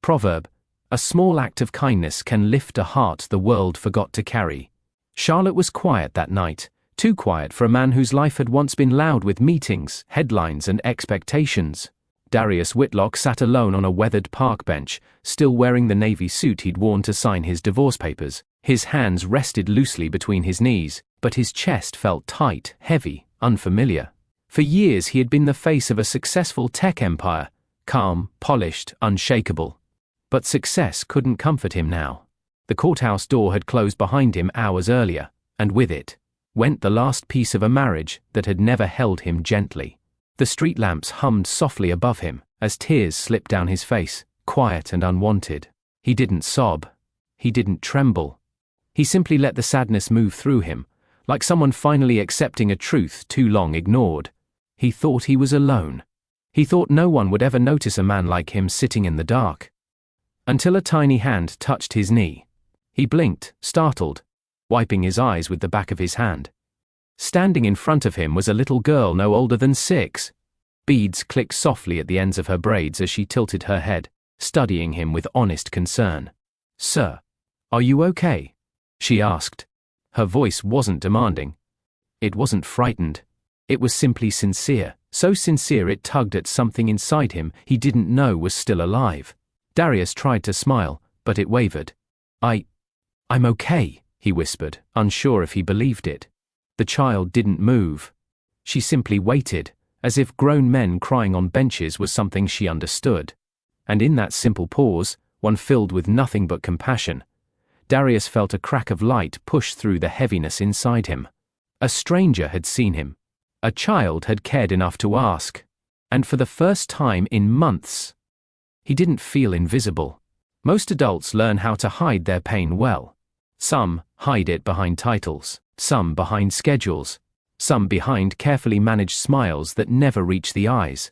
Proverb: a small act of kindness can lift a heart the world forgot to carry. Charlotte was quiet that night, too quiet for a man whose life had once been loud with meetings, headlines, and expectations. Darius Whitlock sat alone on a weathered park bench, still wearing the navy suit he'd worn to sign his divorce papers. His hands rested loosely between his knees, but his chest felt tight, heavy, unfamiliar. For years he had been the face of a successful tech empire, calm, polished, unshakable. But success couldn't comfort him now. The courthouse door had closed behind him hours earlier, and with it went the last piece of a marriage that had never held him gently. The street lamps hummed softly above him as tears slipped down his face, quiet and unwanted. He didn't sob. He didn't tremble. He simply let the sadness move through him, like someone finally accepting a truth too long ignored. He thought he was alone. He thought no one would ever notice a man like him sitting in the dark. Until a tiny hand touched his knee. He blinked, startled, wiping his eyes with the back of his hand. Standing in front of him was a little girl no older than 6. Beads clicked softly at the ends of her braids as she tilted her head, studying him with honest concern. "Sir, are you okay?" she asked. Her voice wasn't demanding. It wasn't frightened. It was simply sincere, so sincere it tugged at something inside him he didn't know was still alive. Darius tried to smile, but it wavered. I'm okay," he whispered, unsure if he believed it. The child didn't move. She simply waited, as if grown men crying on benches was something she understood. And in that simple pause, one filled with nothing but compassion, Darius felt a crack of light push through the heaviness inside him. A stranger had seen him. A child had cared enough to ask. And for the first time in months, he didn't feel invisible. Most adults learn how to hide their pain well. Some hide it behind titles, some behind schedules, some behind carefully managed smiles that never reach the eyes.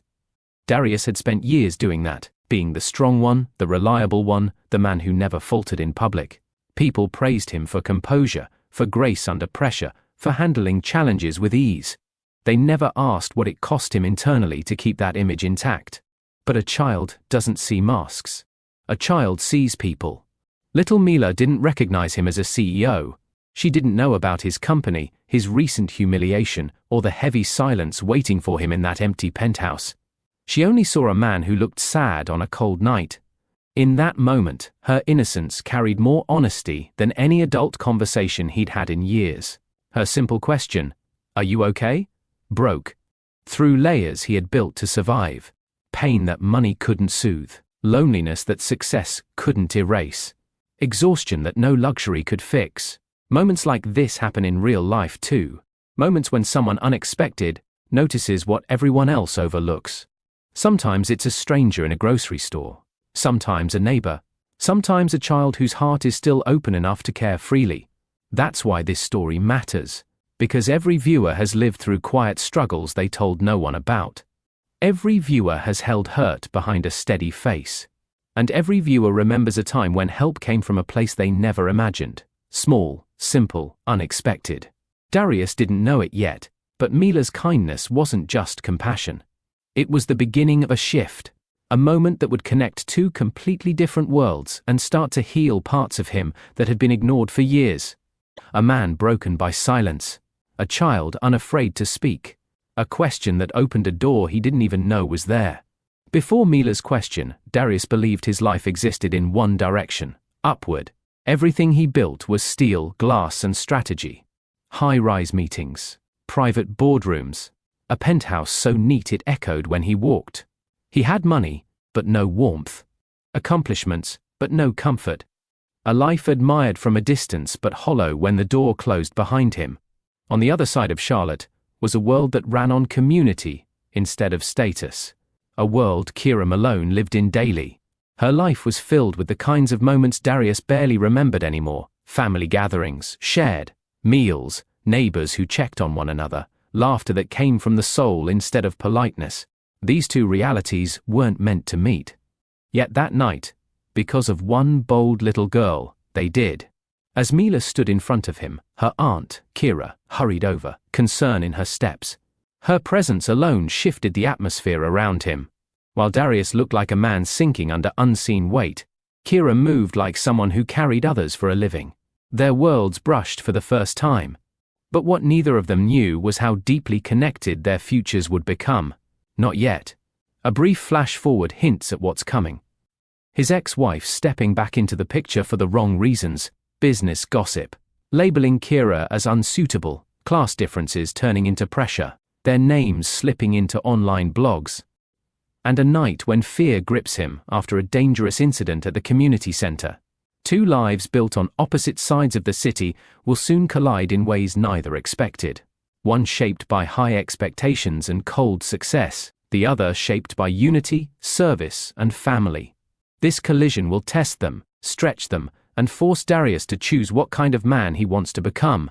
Darius had spent years doing that, being the strong one, the reliable one, the man who never faltered in public. People praised him for composure, for grace under pressure, for handling challenges with ease. They never asked what it cost him internally to keep that image intact. But a child doesn't see masks. A child sees people. Little Mila didn't recognize him as a CEO. She didn't know about his company, his recent humiliation, or the heavy silence waiting for him in that empty penthouse. She only saw a man who looked sad on a cold night. In that moment, her innocence carried more honesty than any adult conversation he'd had in years. Her simple question, "Are you okay?" broke through layers he had built to survive. Pain that money couldn't soothe, loneliness that success couldn't erase, exhaustion that no luxury could fix. Moments like this happen in real life too. Moments when someone unexpected notices what everyone else overlooks. Sometimes it's a stranger in a grocery store. Sometimes a neighbor. Sometimes a child whose heart is still open enough to care freely. That's why this story matters. Because every viewer has lived through quiet struggles they told no one about. Every viewer has held hurt behind a steady face. And every viewer remembers a time when help came from a place they never imagined. Small, simple, unexpected. Darius didn't know it yet, but Mila's kindness wasn't just compassion. It was the beginning of a shift. A moment that would connect two completely different worlds and start to heal parts of him that had been ignored for years. A man broken by silence. A child unafraid to speak. A question that opened a door he didn't even know was there. Before Mila's question, Darius believed his life existed in one direction, upward. Everything he built was steel, glass, and strategy. High-rise meetings, private boardrooms, a penthouse so neat it echoed when he walked. He had money, but no warmth. Accomplishments, but no comfort. A life admired from a distance but hollow when the door closed behind him. On the other side of Charlotte was a world that ran on community instead of status. A world Kira Malone lived in daily. Her life was filled with the kinds of moments Darius barely remembered anymore. Family gatherings, shared meals, neighbors who checked on one another, laughter that came from the soul instead of politeness. These two realities weren't meant to meet. Yet that night, because of one bold little girl, they did. As Mila stood in front of him, her aunt, Kira, hurried over, concern in her steps. Her presence alone shifted the atmosphere around him. While Darius looked like a man sinking under unseen weight, Kira moved like someone who carried others for a living. Their worlds brushed for the first time. But what neither of them knew was how deeply connected their futures would become. Not yet. A brief flash forward hints at what's coming. His ex-wife stepping back into the picture for the wrong reasons, business gossip, labeling Kira as unsuitable, class differences turning into pressure, their names slipping into online blogs. And a night when fear grips him after a dangerous incident at the community center. Two lives built on opposite sides of the city will soon collide in ways neither expected. One shaped by high expectations and cold success, the other shaped by unity, service, and family. This collision will test them, stretch them, and force Darius to choose what kind of man he wants to become.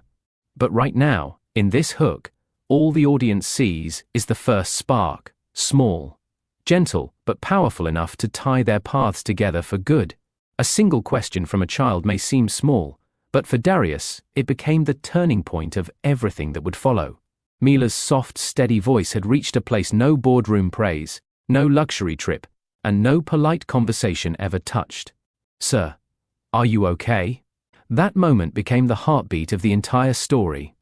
But right now, in this hook, all the audience sees is the first spark, small, gentle, but powerful enough to tie their paths together for good. A single question from a child may seem small, but for Darius, it became the turning point of everything that would follow. Mila's soft, steady voice had reached a place no boardroom praise, no luxury trip, and no polite conversation ever touched. "Sir, are you okay?" That moment became the heartbeat of the entire story.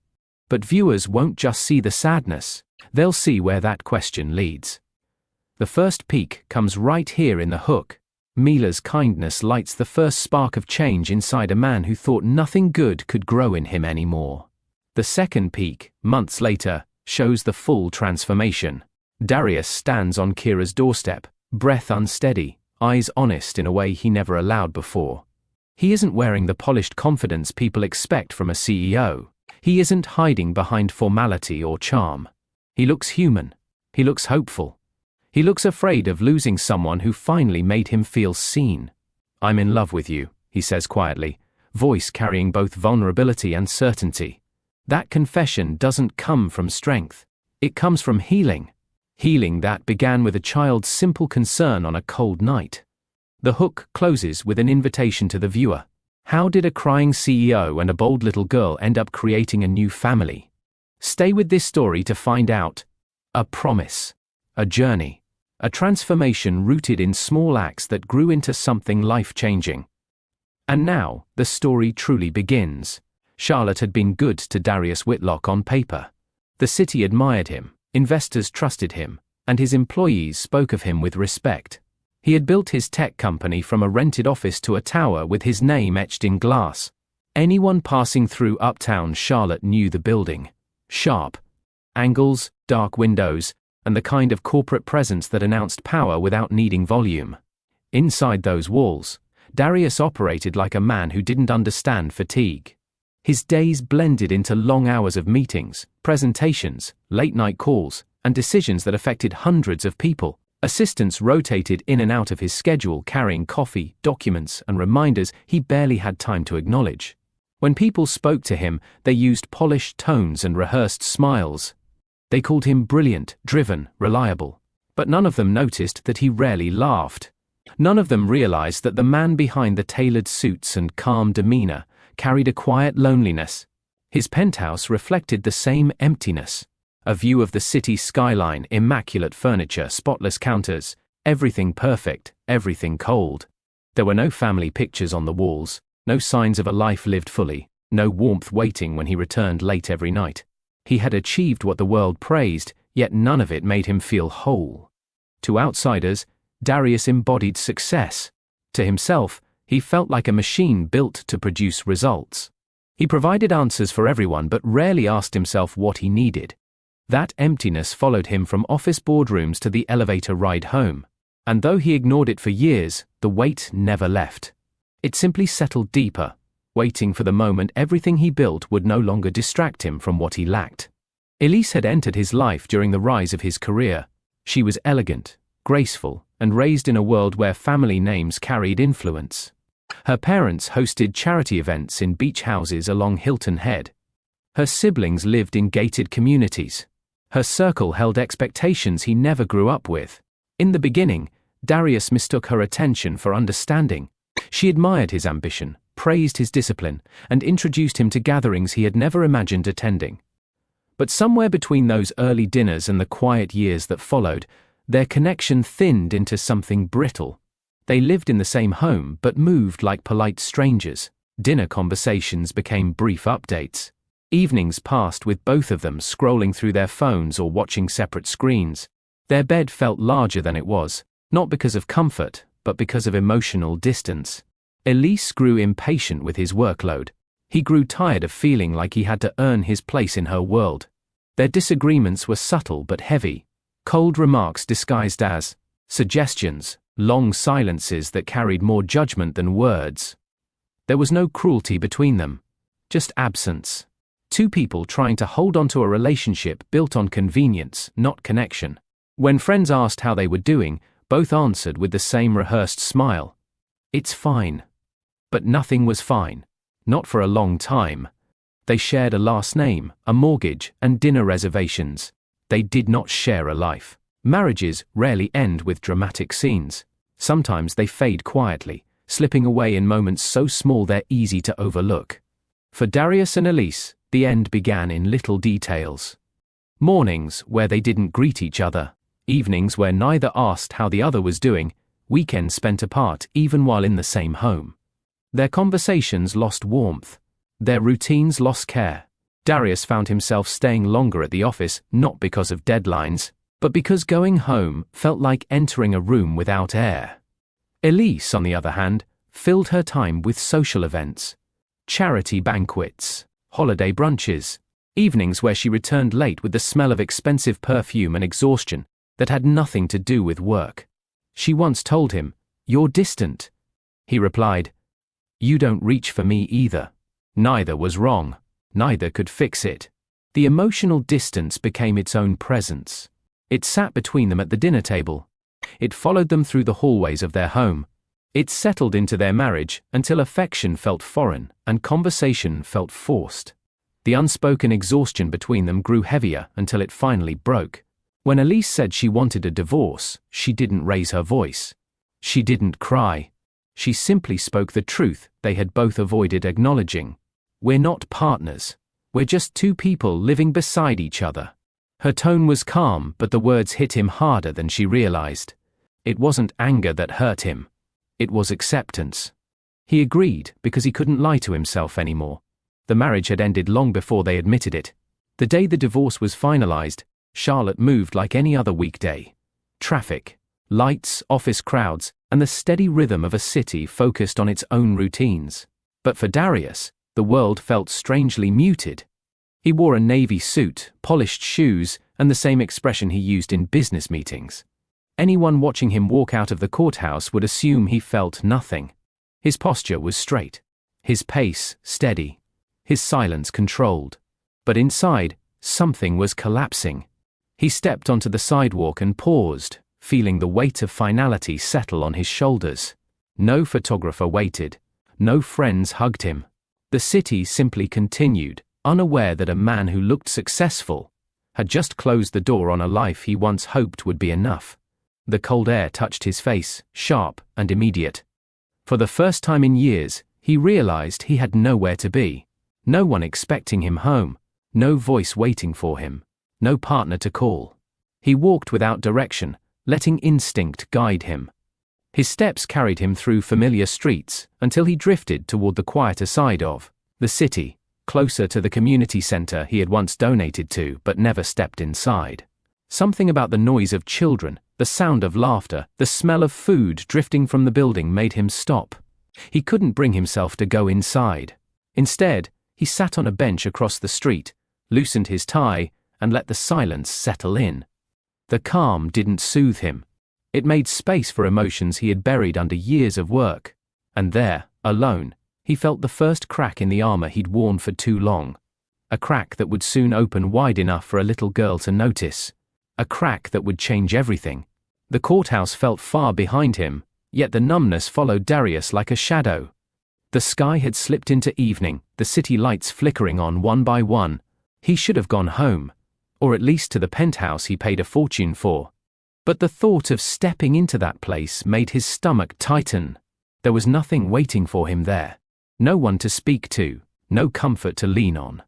But viewers won't just see the sadness, they'll see where that question leads. The first peak comes right here in the hook. Mila's kindness lights the first spark of change inside a man who thought nothing good could grow in him anymore. The second peak, months later, shows the full transformation. Darius stands on Kira's doorstep, breath unsteady, eyes honest in a way he never allowed before. He isn't wearing the polished confidence people expect from a CEO. He isn't hiding behind formality or charm. He looks human. He looks hopeful. He looks afraid of losing someone who finally made him feel seen. "I'm in love with you," he says quietly, voice carrying both vulnerability and certainty. That confession doesn't come from strength. It comes from healing. Healing that began with a child's simple concern on a cold night. The hook closes with an invitation to the viewer. How did a crying CEO and a bold little girl end up creating a new family? Stay with this story to find out. A promise. A journey. A transformation rooted in small acts that grew into something life-changing. And now, the story truly begins. Charlotte had been good to Darius Whitlock on paper. The city admired him, investors trusted him, and his employees spoke of him with respect. He had built his tech company from a rented office to a tower with his name etched in glass. Anyone passing through uptown Charlotte knew the building. Sharp angles, dark windows, and the kind of corporate presence that announced power without needing volume. Inside those walls, Darius operated like a man who didn't understand fatigue. His days blended into long hours of meetings, presentations, late-night calls, and decisions that affected hundreds of people. Assistants rotated in and out of his schedule carrying coffee, documents, and reminders he barely had time to acknowledge. When people spoke to him, they used polished tones and rehearsed smiles. They called him brilliant, driven, reliable. But none of them noticed that he rarely laughed. None of them realized that the man behind the tailored suits and calm demeanor carried a quiet loneliness. His penthouse reflected the same emptiness. A view of the city skyline, immaculate furniture, spotless counters, everything perfect, everything cold. There were no family pictures on the walls, no signs of a life lived fully, no warmth waiting when he returned late every night. He had achieved what the world praised, yet none of it made him feel whole. To outsiders, Darius embodied success. To himself, he felt like a machine built to produce results. He provided answers for everyone but rarely asked himself what he needed. That emptiness followed him from office boardrooms to the elevator ride home. And though he ignored it for years, the weight never left. It simply settled deeper, waiting for the moment everything he built would no longer distract him from what he lacked. Elise had entered his life during the rise of his career. She was elegant, graceful, and raised in a world where family names carried influence. Her parents hosted charity events in beach houses along Hilton Head. Her siblings lived in gated communities. Her circle held expectations he never grew up with. In the beginning, Darius mistook her attention for understanding. She admired his ambition, praised his discipline, and introduced him to gatherings he had never imagined attending. But somewhere between those early dinners and the quiet years that followed, Their connection thinned into something brittle. They lived in the same home but moved like polite strangers. Dinner conversations became brief updates. Evenings passed with both of them scrolling through their phones or watching separate screens. Their bed felt larger than it was, not because of comfort, but because of emotional distance. Elise grew impatient with his workload. He grew tired of feeling like he had to earn his place in her world. Their disagreements were subtle but heavy. Cold remarks disguised as suggestions, long silences that carried more judgment than words. There was no cruelty between them, just absence. Two people trying to hold on to a relationship built on convenience, not connection. When friends asked how they were doing, both answered with the same rehearsed smile. It's fine. But nothing was fine. Not for a long time. They shared a last name, a mortgage, and dinner reservations. They did not share a life. Marriages rarely end with dramatic scenes. Sometimes they fade quietly, slipping away in moments so small they're easy to overlook. For Darius and Elise, the end began in little details. Mornings where they didn't greet each other, evenings where neither asked how the other was doing, weekends spent apart even while in the same home. Their conversations lost warmth. Their routines lost care. Darius found himself staying longer at the office not because of deadlines, but because going home felt like entering a room without air. Elise, on the other hand, filled her time with social events. Charity banquets, holiday brunches, evenings where she returned late with the smell of expensive perfume and exhaustion that had nothing to do with work. She once told him, "You're distant." He replied, "You don't reach for me either." Neither was wrong. Neither could fix it. The emotional distance became its own presence. It sat between them at the dinner table. It followed them through the hallways of their home. It settled into their marriage until affection felt foreign and conversation felt forced. The unspoken exhaustion between them grew heavier until it finally broke. When Elise said she wanted a divorce, she didn't raise her voice. She didn't cry. She simply spoke the truth they had both avoided acknowledging. We're not partners. We're just two people living beside each other. Her tone was calm, but the words hit him harder than she realized. It wasn't anger that hurt him. It was acceptance. He agreed because he couldn't lie to himself anymore. The marriage had ended long before they admitted it. The day the divorce was finalized, Charlotte moved like any other weekday. Traffic, lights, office crowds, and the steady rhythm of a city focused on its own routines. But for Darius, the world felt strangely muted. He wore a navy suit, polished shoes, and the same expression he used in business meetings. Anyone watching him walk out of the courthouse would assume he felt nothing. His posture was straight, his pace steady, his silence controlled. But inside, something was collapsing. He stepped onto the sidewalk and paused, feeling the weight of finality settle on his shoulders. No photographer waited. No friends hugged him. The city simply continued, unaware that a man who looked successful had just closed the door on a life he once hoped would be enough. The cold air touched his face, sharp and immediate. For the first time in years, he realized he had nowhere to be. No one expecting him home. No voice waiting for him. No partner to call. He walked without direction, letting instinct guide him. His steps carried him through familiar streets until he drifted toward the quieter side of the city, closer to the community center he had once donated to but never stepped inside. Something about the noise of children, the sound of laughter, the smell of food drifting from the building made him stop. He couldn't bring himself to go inside. Instead, he sat on a bench across the street, loosened his tie, and let the silence settle in. The calm didn't soothe him. It made space for emotions he had buried under years of work. And there, alone, he felt the first crack in the armor he'd worn for too long. A crack that would soon open wide enough for a little girl to notice. A crack that would change everything. The courthouse felt far behind him, yet the numbness followed Darius like a shadow. The sky had slipped into evening, the city lights flickering on one by one. He should have gone home, or at least to the penthouse he paid a fortune for. But the thought of stepping into that place made his stomach tighten. There was nothing waiting for him there. No one to speak to, no comfort to lean on.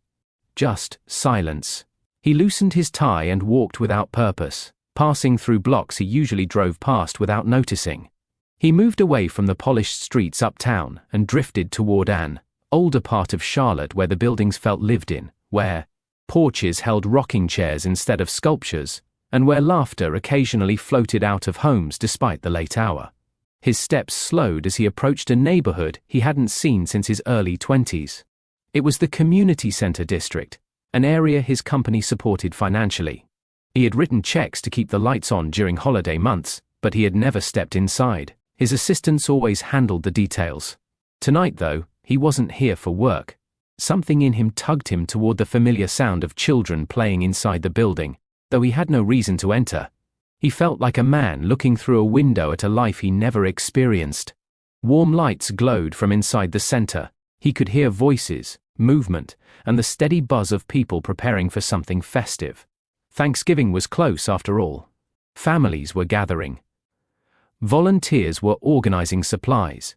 Just silence. He loosened his tie and walked without purpose. passing through blocks he usually drove past without noticing. He moved away from the polished streets uptown and drifted toward an older part of Charlotte where the buildings felt lived in, where porches held rocking chairs instead of sculptures, and where laughter occasionally floated out of homes despite the late hour. His steps slowed as he approached a neighborhood he hadn't seen since his early 20s. It was the community center district, an area his company supported financially. He had written checks to keep the lights on during holiday months, but he had never stepped inside. His assistants always handled the details. Tonight, though, he wasn't here for work. Something in him tugged him toward the familiar sound of children playing inside the building, though he had no reason to enter. He felt like a man looking through a window at a life he never experienced. Warm lights glowed from inside the center. He could hear voices, movement, and the steady buzz of people preparing for something festive. Thanksgiving was close after all. Families were gathering. Volunteers were organizing supplies.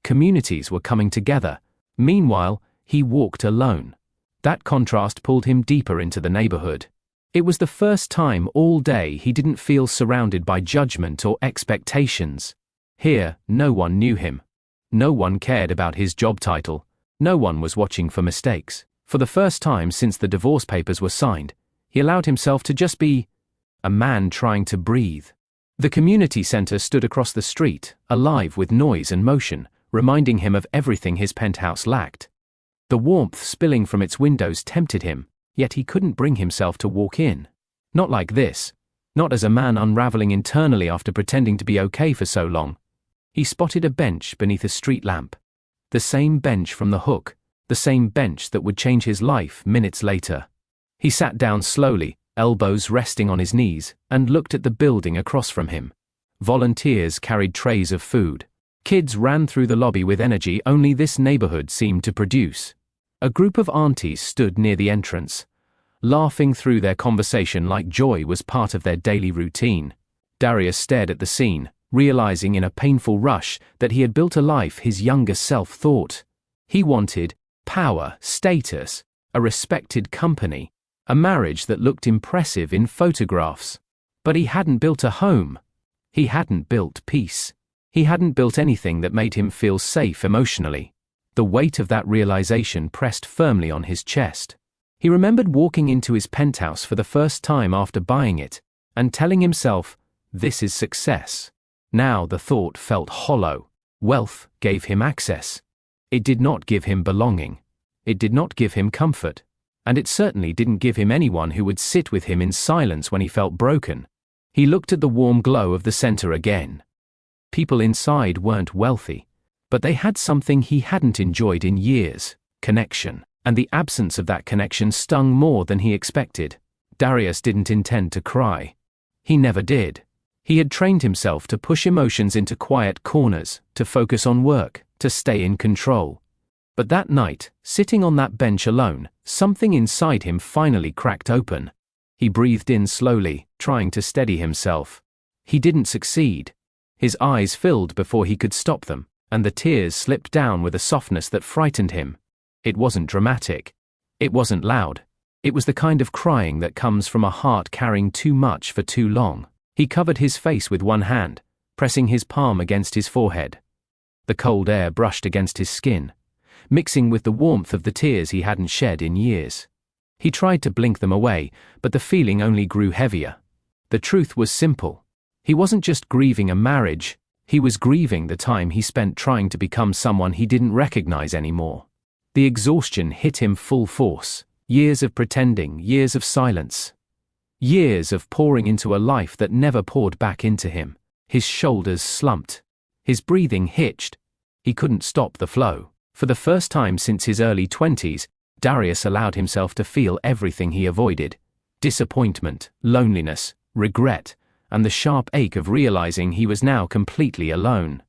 Communities were coming together. Meanwhile, he walked alone. That contrast pulled him deeper into the neighborhood. It was the first time all day he didn't feel surrounded by judgment or expectations. Here, no one knew him. No one cared about his job title. No one was watching for mistakes. For the first time since the divorce papers were signed, he allowed himself to just be a man trying to breathe. The community center stood across the street, alive with noise and motion, reminding him of everything his penthouse lacked. The warmth spilling from its windows tempted him, yet he couldn't bring himself to walk in. Not like this. Not as a man unraveling internally after pretending to be okay for so long. He spotted a bench beneath a street lamp. The same bench from the hook, the same bench that would change his life minutes later. He sat down slowly, elbows resting on his knees, and looked at the building across from him. Volunteers carried trays of food. Kids ran through the lobby with energy only this neighborhood seemed to produce. A group of aunties stood near the entrance, laughing through their conversation like joy was part of their daily routine. Darius stared at the scene, realizing in a painful rush that he had built a life his younger self thought. He wanted power, status, a respected company, a marriage that looked impressive in photographs. But he hadn't built a home. He hadn't built peace. He hadn't built anything that made him feel safe emotionally. The weight of that realization pressed firmly on his chest. He remembered walking into his penthouse for the first time after buying it, and telling himself, "This is success." Now the thought felt hollow. Wealth gave him access. It did not give him belonging. It did not give him comfort. And it certainly didn't give him anyone who would sit with him in silence when he felt broken. He looked at the warm glow of the center again. People inside weren't wealthy, but they had something he hadn't enjoyed in years: connection. And the absence of that connection stung more than he expected. Darius didn't intend to cry. He never did. He had trained himself to push emotions into quiet corners, to focus on work, to stay in control. But that night, sitting on that bench alone, something inside him finally cracked open. He breathed in slowly, trying to steady himself. He didn't succeed. His eyes filled before he could stop them, and the tears slipped down with a softness that frightened him. It wasn't dramatic. It wasn't loud. It was the kind of crying that comes from a heart carrying too much for too long. He covered his face with one hand, pressing his palm against his forehead. The cold air brushed against his skin, mixing with the warmth of the tears he hadn't shed in years. He tried to blink them away, but the feeling only grew heavier. The truth was simple. He wasn't just grieving a marriage, he was grieving the time he spent trying to become someone he didn't recognize anymore. The exhaustion hit him full force. Years of pretending, years of silence. Years of pouring into a life that never poured back into him. His shoulders slumped. His breathing hitched. He couldn't stop the flow. For the first time since his early 20s, Darius allowed himself to feel everything he avoided: disappointment, loneliness, regret, and the sharp ache of realizing he was now completely alone.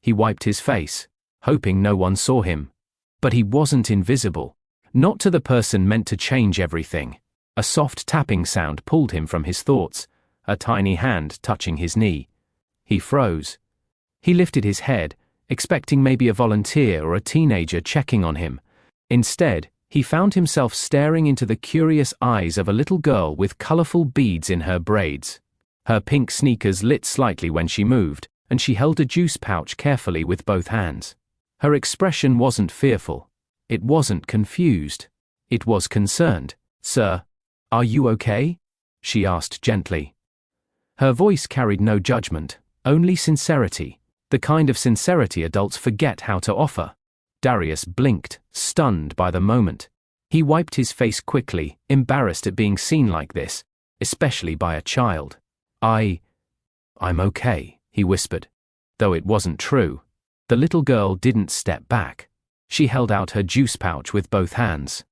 He wiped his face, hoping no one saw him. But he wasn't invisible. Not to the person meant to change everything. A soft tapping sound pulled him from his thoughts, a tiny hand touching his knee. He froze. He lifted his head, expecting maybe a volunteer or a teenager checking on him. Instead, he found himself staring into the curious eyes of a little girl with colorful beads in her braids. Her pink sneakers lit slightly when she moved, and she held a juice pouch carefully with both hands. Her expression wasn't fearful. It wasn't confused. It was concerned. "Sir, are you okay?" she asked gently. Her voice carried no judgment, only sincerity, the kind of sincerity adults forget how to offer. Darius blinked, stunned by the moment. He wiped his face quickly, embarrassed at being seen like this, especially by a child. I'm okay," he whispered. Though it wasn't true. The little girl didn't step back. She held out her juice pouch with both hands.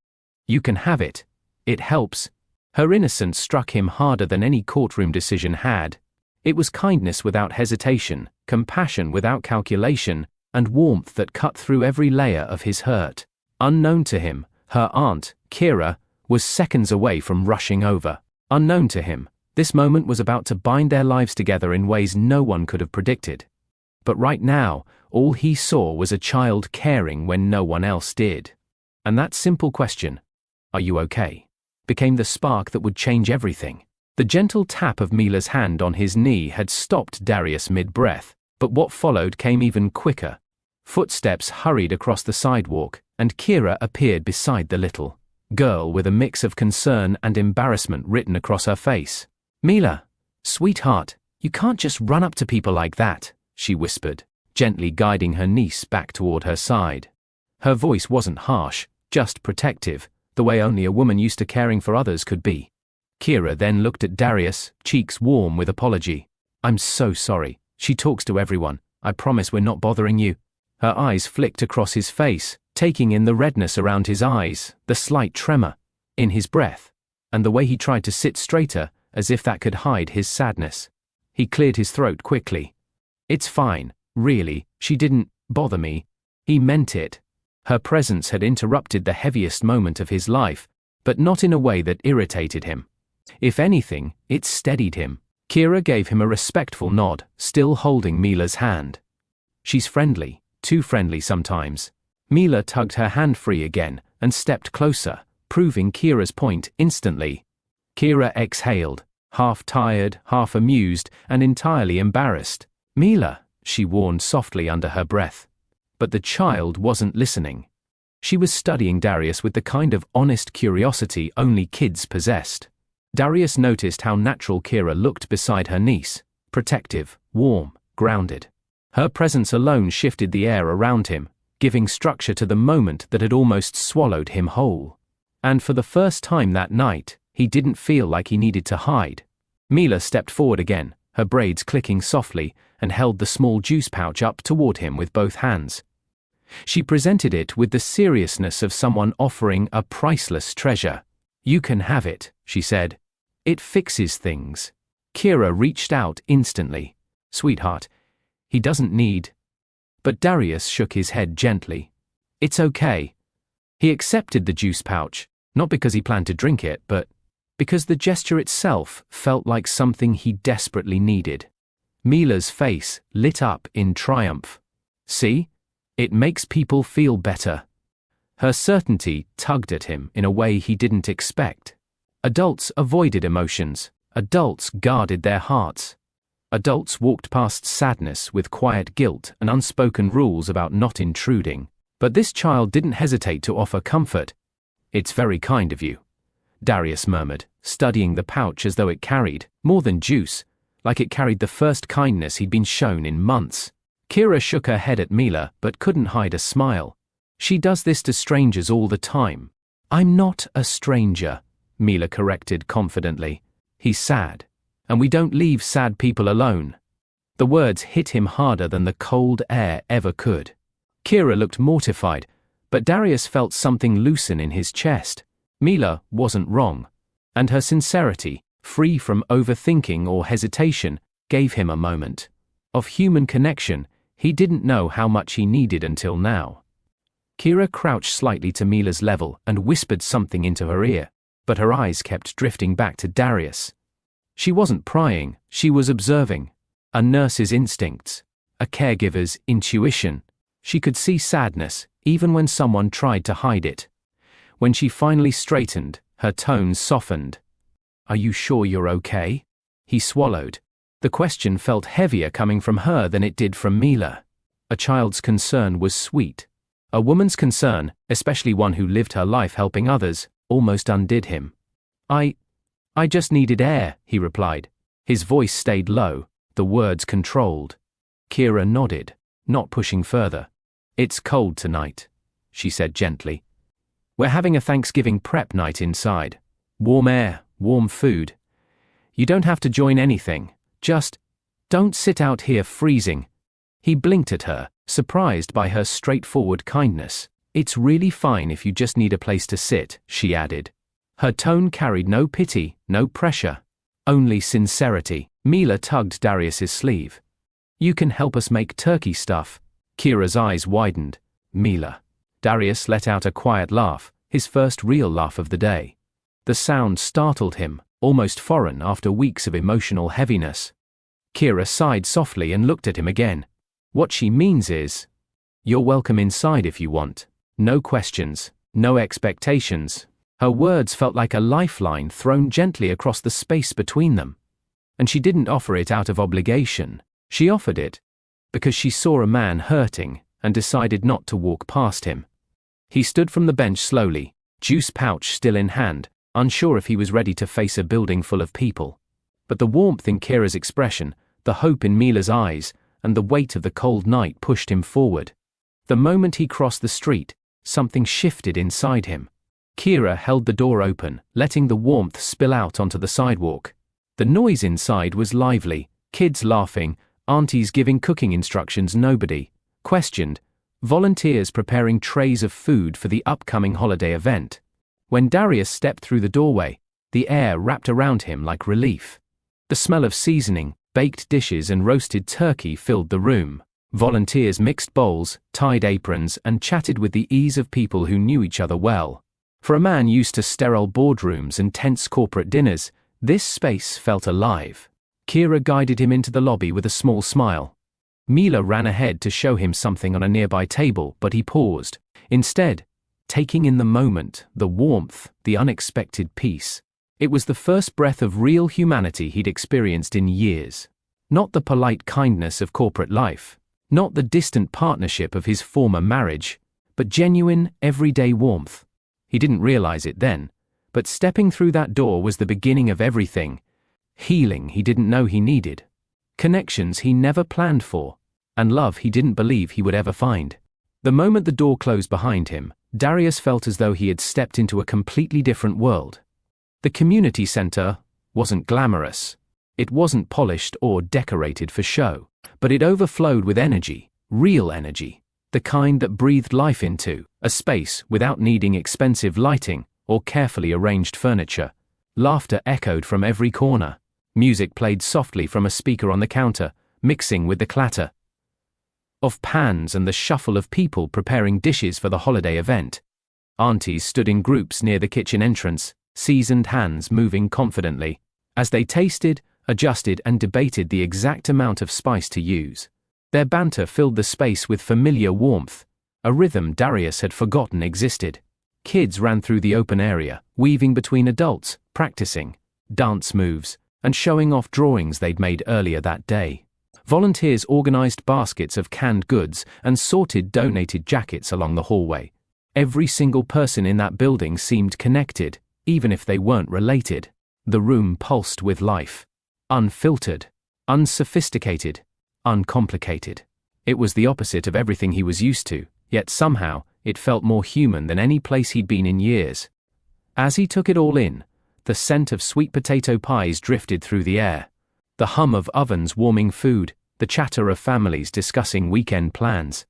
"You can have it. It helps." Her innocence struck him harder than any courtroom decision had. It was kindness without hesitation, compassion without calculation, and warmth that cut through every layer of his hurt. Unknown to him, her aunt, Kira, was seconds away from rushing over. Unknown to him, this moment was about to bind their lives together in ways no one could have predicted. But right now, all he saw was a child caring when no one else did. And that simple question, "Are you okay?" became the spark that would change everything. The gentle tap of Mila's hand on his knee had stopped Darius mid-breath, but what followed came even quicker. Footsteps hurried across the sidewalk, and Kira appeared beside the little girl with a mix of concern and embarrassment written across her face. "Mila, sweetheart, you can't just run up to people like that," she whispered, gently guiding her niece back toward her side. Her voice wasn't harsh, just protective, the way only a woman used to caring for others could be. Kira then looked at Darius, cheeks warm with apology. "I'm so sorry. She talks to everyone. I promise we're not bothering you." Her eyes flicked across his face, taking in the redness around his eyes, the slight tremor in his breath, and the way he tried to sit straighter, as if that could hide his sadness. He cleared his throat quickly. "It's fine, really, she didn't bother me." He meant it. Her presence had interrupted the heaviest moment of his life, but not in a way that irritated him. If anything, it steadied him. Kira gave him a respectful nod, still holding Mila's hand. "She's friendly, too friendly sometimes." Mila tugged her hand free again and stepped closer, proving Kira's point instantly. Kira exhaled, half tired, half amused, and entirely embarrassed. "Mila," she warned softly under her breath. But the child wasn't listening. She was studying Darius with the kind of honest curiosity only kids possessed. Darius noticed how natural Kira looked beside her niece, protective, warm, grounded. Her presence alone shifted the air around him, giving structure to the moment that had almost swallowed him whole. And for the first time that night, he didn't feel like he needed to hide. Mila stepped forward again, her braids clicking softly, and held the small juice pouch up toward him with both hands. She presented it with the seriousness of someone offering a priceless treasure. "You can have it," she said. "It fixes things." Kira reached out instantly. "Sweetheart, he doesn't need..." But Darius shook his head gently. "It's okay." He accepted the juice pouch, not because he planned to drink it, but because the gesture itself felt like something he desperately needed. Mila's face lit up in triumph. "See? It makes people feel better." Her certainty tugged at him in a way he didn't expect. Adults avoided emotions. Adults guarded their hearts. Adults walked past sadness with quiet guilt and unspoken rules about not intruding. But this child didn't hesitate to offer comfort. "It's very kind of you," Darius murmured, studying the pouch as though it carried more than juice, like it carried the first kindness he'd been shown in months. Kira shook her head at Mila but couldn't hide a smile. "She does this to strangers all the time." "I'm not a stranger," Mila corrected confidently. "He's sad. And we don't leave sad people alone." The words hit him harder than the cold air ever could. Kira looked mortified, but Darius felt something loosen in his chest. Mila wasn't wrong, and her sincerity, free from overthinking or hesitation, gave him a moment of human connection he didn't know how much he needed until now. Kira crouched slightly to Mila's level and whispered something into her ear, but her eyes kept drifting back to Darius. She wasn't prying, she was observing. A nurse's instincts, a caregiver's intuition. She could see sadness, even when someone tried to hide it. When she finally straightened, her tone softened. "Are you sure you're okay?" He swallowed, The question felt heavier coming from her than it did from Mila. A child's concern was sweet. A woman's concern, especially one who lived her life helping others, almost undid him. I just needed air, he replied. His voice stayed low, the words controlled. Kira nodded, not pushing further. It's cold tonight, she said gently. We're having a Thanksgiving prep night inside. Warm air, warm food. You don't have to join anything, just don't sit out here freezing. He blinked at her, surprised by her straightforward kindness. It's really fine if you just need a place to sit, she added. Her tone carried no pity, no pressure, only sincerity. Mila tugged Darius's sleeve. You can help us make turkey stuff. Kira's eyes widened. Mila. Darius let out a quiet laugh, his first real laugh of the day. The sound startled him, almost foreign after weeks of emotional heaviness. Kira sighed softly and looked at him again. What she means is, you're welcome inside if you want. No questions, no expectations. Her words felt like a lifeline thrown gently across the space between them. And she didn't offer it out of obligation. She offered it because she saw a man hurting and decided not to walk past him. He stood from the bench slowly, juice pouch still in hand, unsure if he was ready to face a building full of people. But the warmth in Kira's expression, the hope in Mila's eyes, and the weight of the cold night pushed him forward. The moment he crossed the street, something shifted inside him. Kira held the door open, letting the warmth spill out onto the sidewalk. The noise inside was lively, kids laughing, aunties giving cooking instructions nobody questioned, volunteers preparing trays of food for the upcoming holiday event. When Darius stepped through the doorway, the air wrapped around him like relief. The smell of seasoning, baked dishes and roasted turkey filled the room. Volunteers mixed bowls, tied aprons, and chatted with the ease of people who knew each other well. For a man used to sterile boardrooms and tense corporate dinners, this space felt alive. Kira guided him into the lobby with a small smile. Mila ran ahead to show him something on a nearby table, but he paused. Instead, taking in the moment, the warmth, the unexpected peace. It was the first breath of real humanity he'd experienced in years. Not the polite kindness of corporate life, not the distant partnership of his former marriage, but genuine, everyday warmth. He didn't realize it then, but stepping through that door was the beginning of everything. Healing he didn't know he needed, connections he never planned for, and love he didn't believe he would ever find. The moment the door closed behind him, Darius felt as though he had stepped into a completely different world. The community center wasn't glamorous. It wasn't polished or decorated for show, but it overflowed with energy, real energy, the kind that breathed life into a space without needing expensive lighting or carefully arranged furniture. Laughter echoed from every corner. Music played softly from a speaker on the counter, mixing with the clatter of pans and the shuffle of people preparing dishes for the holiday event. Aunties stood in groups near the kitchen entrance, seasoned hands moving confidently, as they tasted, adjusted and debated the exact amount of spice to use. Their banter filled the space with familiar warmth, a rhythm Darius had forgotten existed. Kids ran through the open area, weaving between adults, practicing dance moves, and showing off drawings they'd made earlier that day. Volunteers organized baskets of canned goods and sorted donated jackets along the hallway. Every single person in that building seemed connected, even if they weren't related. The room pulsed with life. Unfiltered, unsophisticated, uncomplicated. It was the opposite of everything he was used to, yet somehow, it felt more human than any place he'd been in years. As he took it all in, the scent of sweet potato pies drifted through the air. The hum of ovens warming food, the chatter of families discussing weekend plans.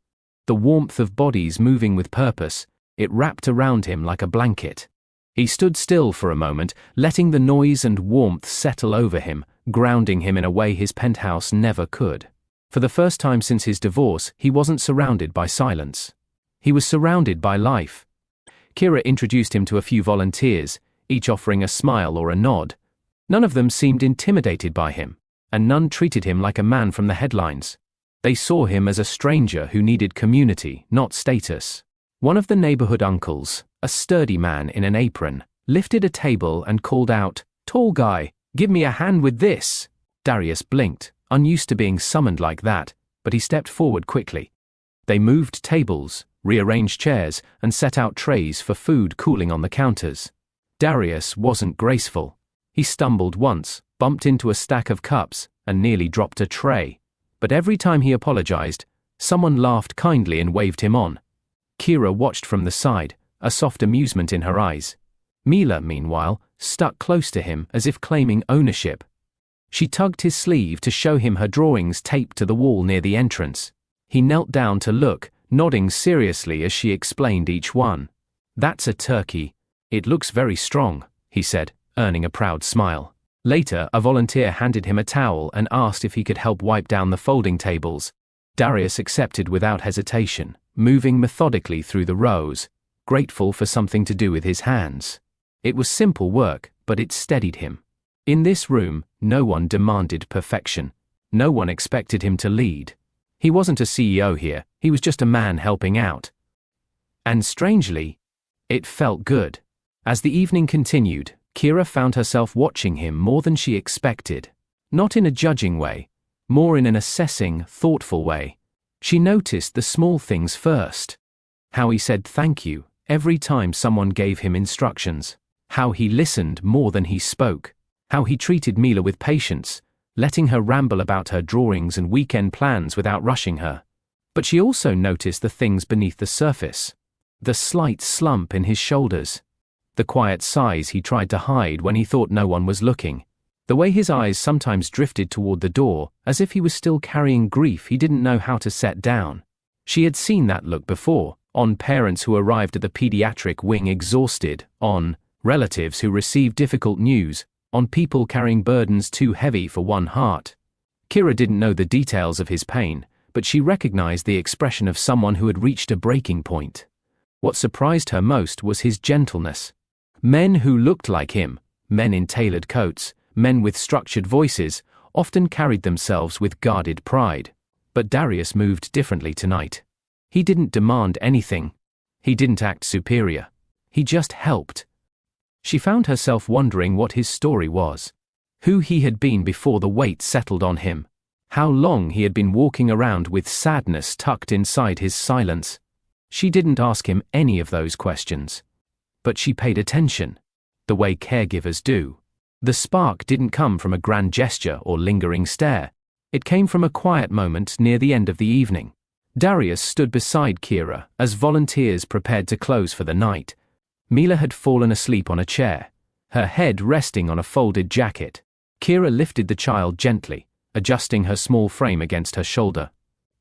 The warmth of bodies moving with purpose, it wrapped around him like a blanket. He stood still for a moment, letting the noise and warmth settle over him, grounding him in a way his penthouse never could. For the first time since his divorce, he wasn't surrounded by silence. He was surrounded by life. Kira introduced him to a few volunteers, each offering a smile or a nod. None of them seemed intimidated by him, and none treated him like a man from the headlines. They saw him as a stranger who needed community, not status. One of the neighborhood uncles, a sturdy man in an apron, lifted a table and called out, "Tall guy, give me a hand with this." Darius blinked, unused to being summoned like that, but he stepped forward quickly. They moved tables, rearranged chairs, and set out trays for food cooling on the counters. Darius wasn't graceful. He stumbled once, bumped into a stack of cups, and nearly dropped a tray. But every time he apologized, someone laughed kindly and waved him on. Kira watched from the side, a soft amusement in her eyes. Mila, meanwhile, stuck close to him as if claiming ownership. She tugged his sleeve to show him her drawings taped to the wall near the entrance. He knelt down to look, nodding seriously as she explained each one. "That's a turkey. It looks very strong," he said, earning a proud smile. Later, a volunteer handed him a towel and asked if he could help wipe down the folding tables. Darius accepted without hesitation, moving methodically through the rows, grateful for something to do with his hands. It was simple work, but it steadied him. In this room, no one demanded perfection. No one expected him to lead. He wasn't a CEO here, he was just a man helping out. And strangely, it felt good. As the evening continued, Kira found herself watching him more than she expected. Not in a judging way, more in an assessing, thoughtful way. She noticed the small things first. How he said thank you every time someone gave him instructions. How he listened more than he spoke. How he treated Mila with patience, letting her ramble about her drawings and weekend plans without rushing her. But she also noticed the things beneath the surface. The slight slump in his shoulders. The quiet sighs he tried to hide when he thought no one was looking. The way his eyes sometimes drifted toward the door, as if he was still carrying grief he didn't know how to set down. She had seen that look before, on parents who arrived at the pediatric wing exhausted, on relatives who received difficult news, on people carrying burdens too heavy for one heart. Kira didn't know the details of his pain, but she recognized the expression of someone who had reached a breaking point. What surprised her most was his gentleness. Men who looked like him, men in tailored coats, men with structured voices, often carried themselves with guarded pride. But Darius moved differently tonight. He didn't demand anything. He didn't act superior. He just helped. She found herself wondering what his story was. Who he had been before the weight settled on him. How long he had been walking around with sadness tucked inside his silence. She didn't ask him any of those questions. But she paid attention, the way caregivers do. The spark didn't come from a grand gesture or lingering stare. It came from a quiet moment near the end of the evening. Darius stood beside Kira as volunteers prepared to close for the night. Mila had fallen asleep on a chair, her head resting on a folded jacket. Kira lifted the child gently, adjusting her small frame against her shoulder.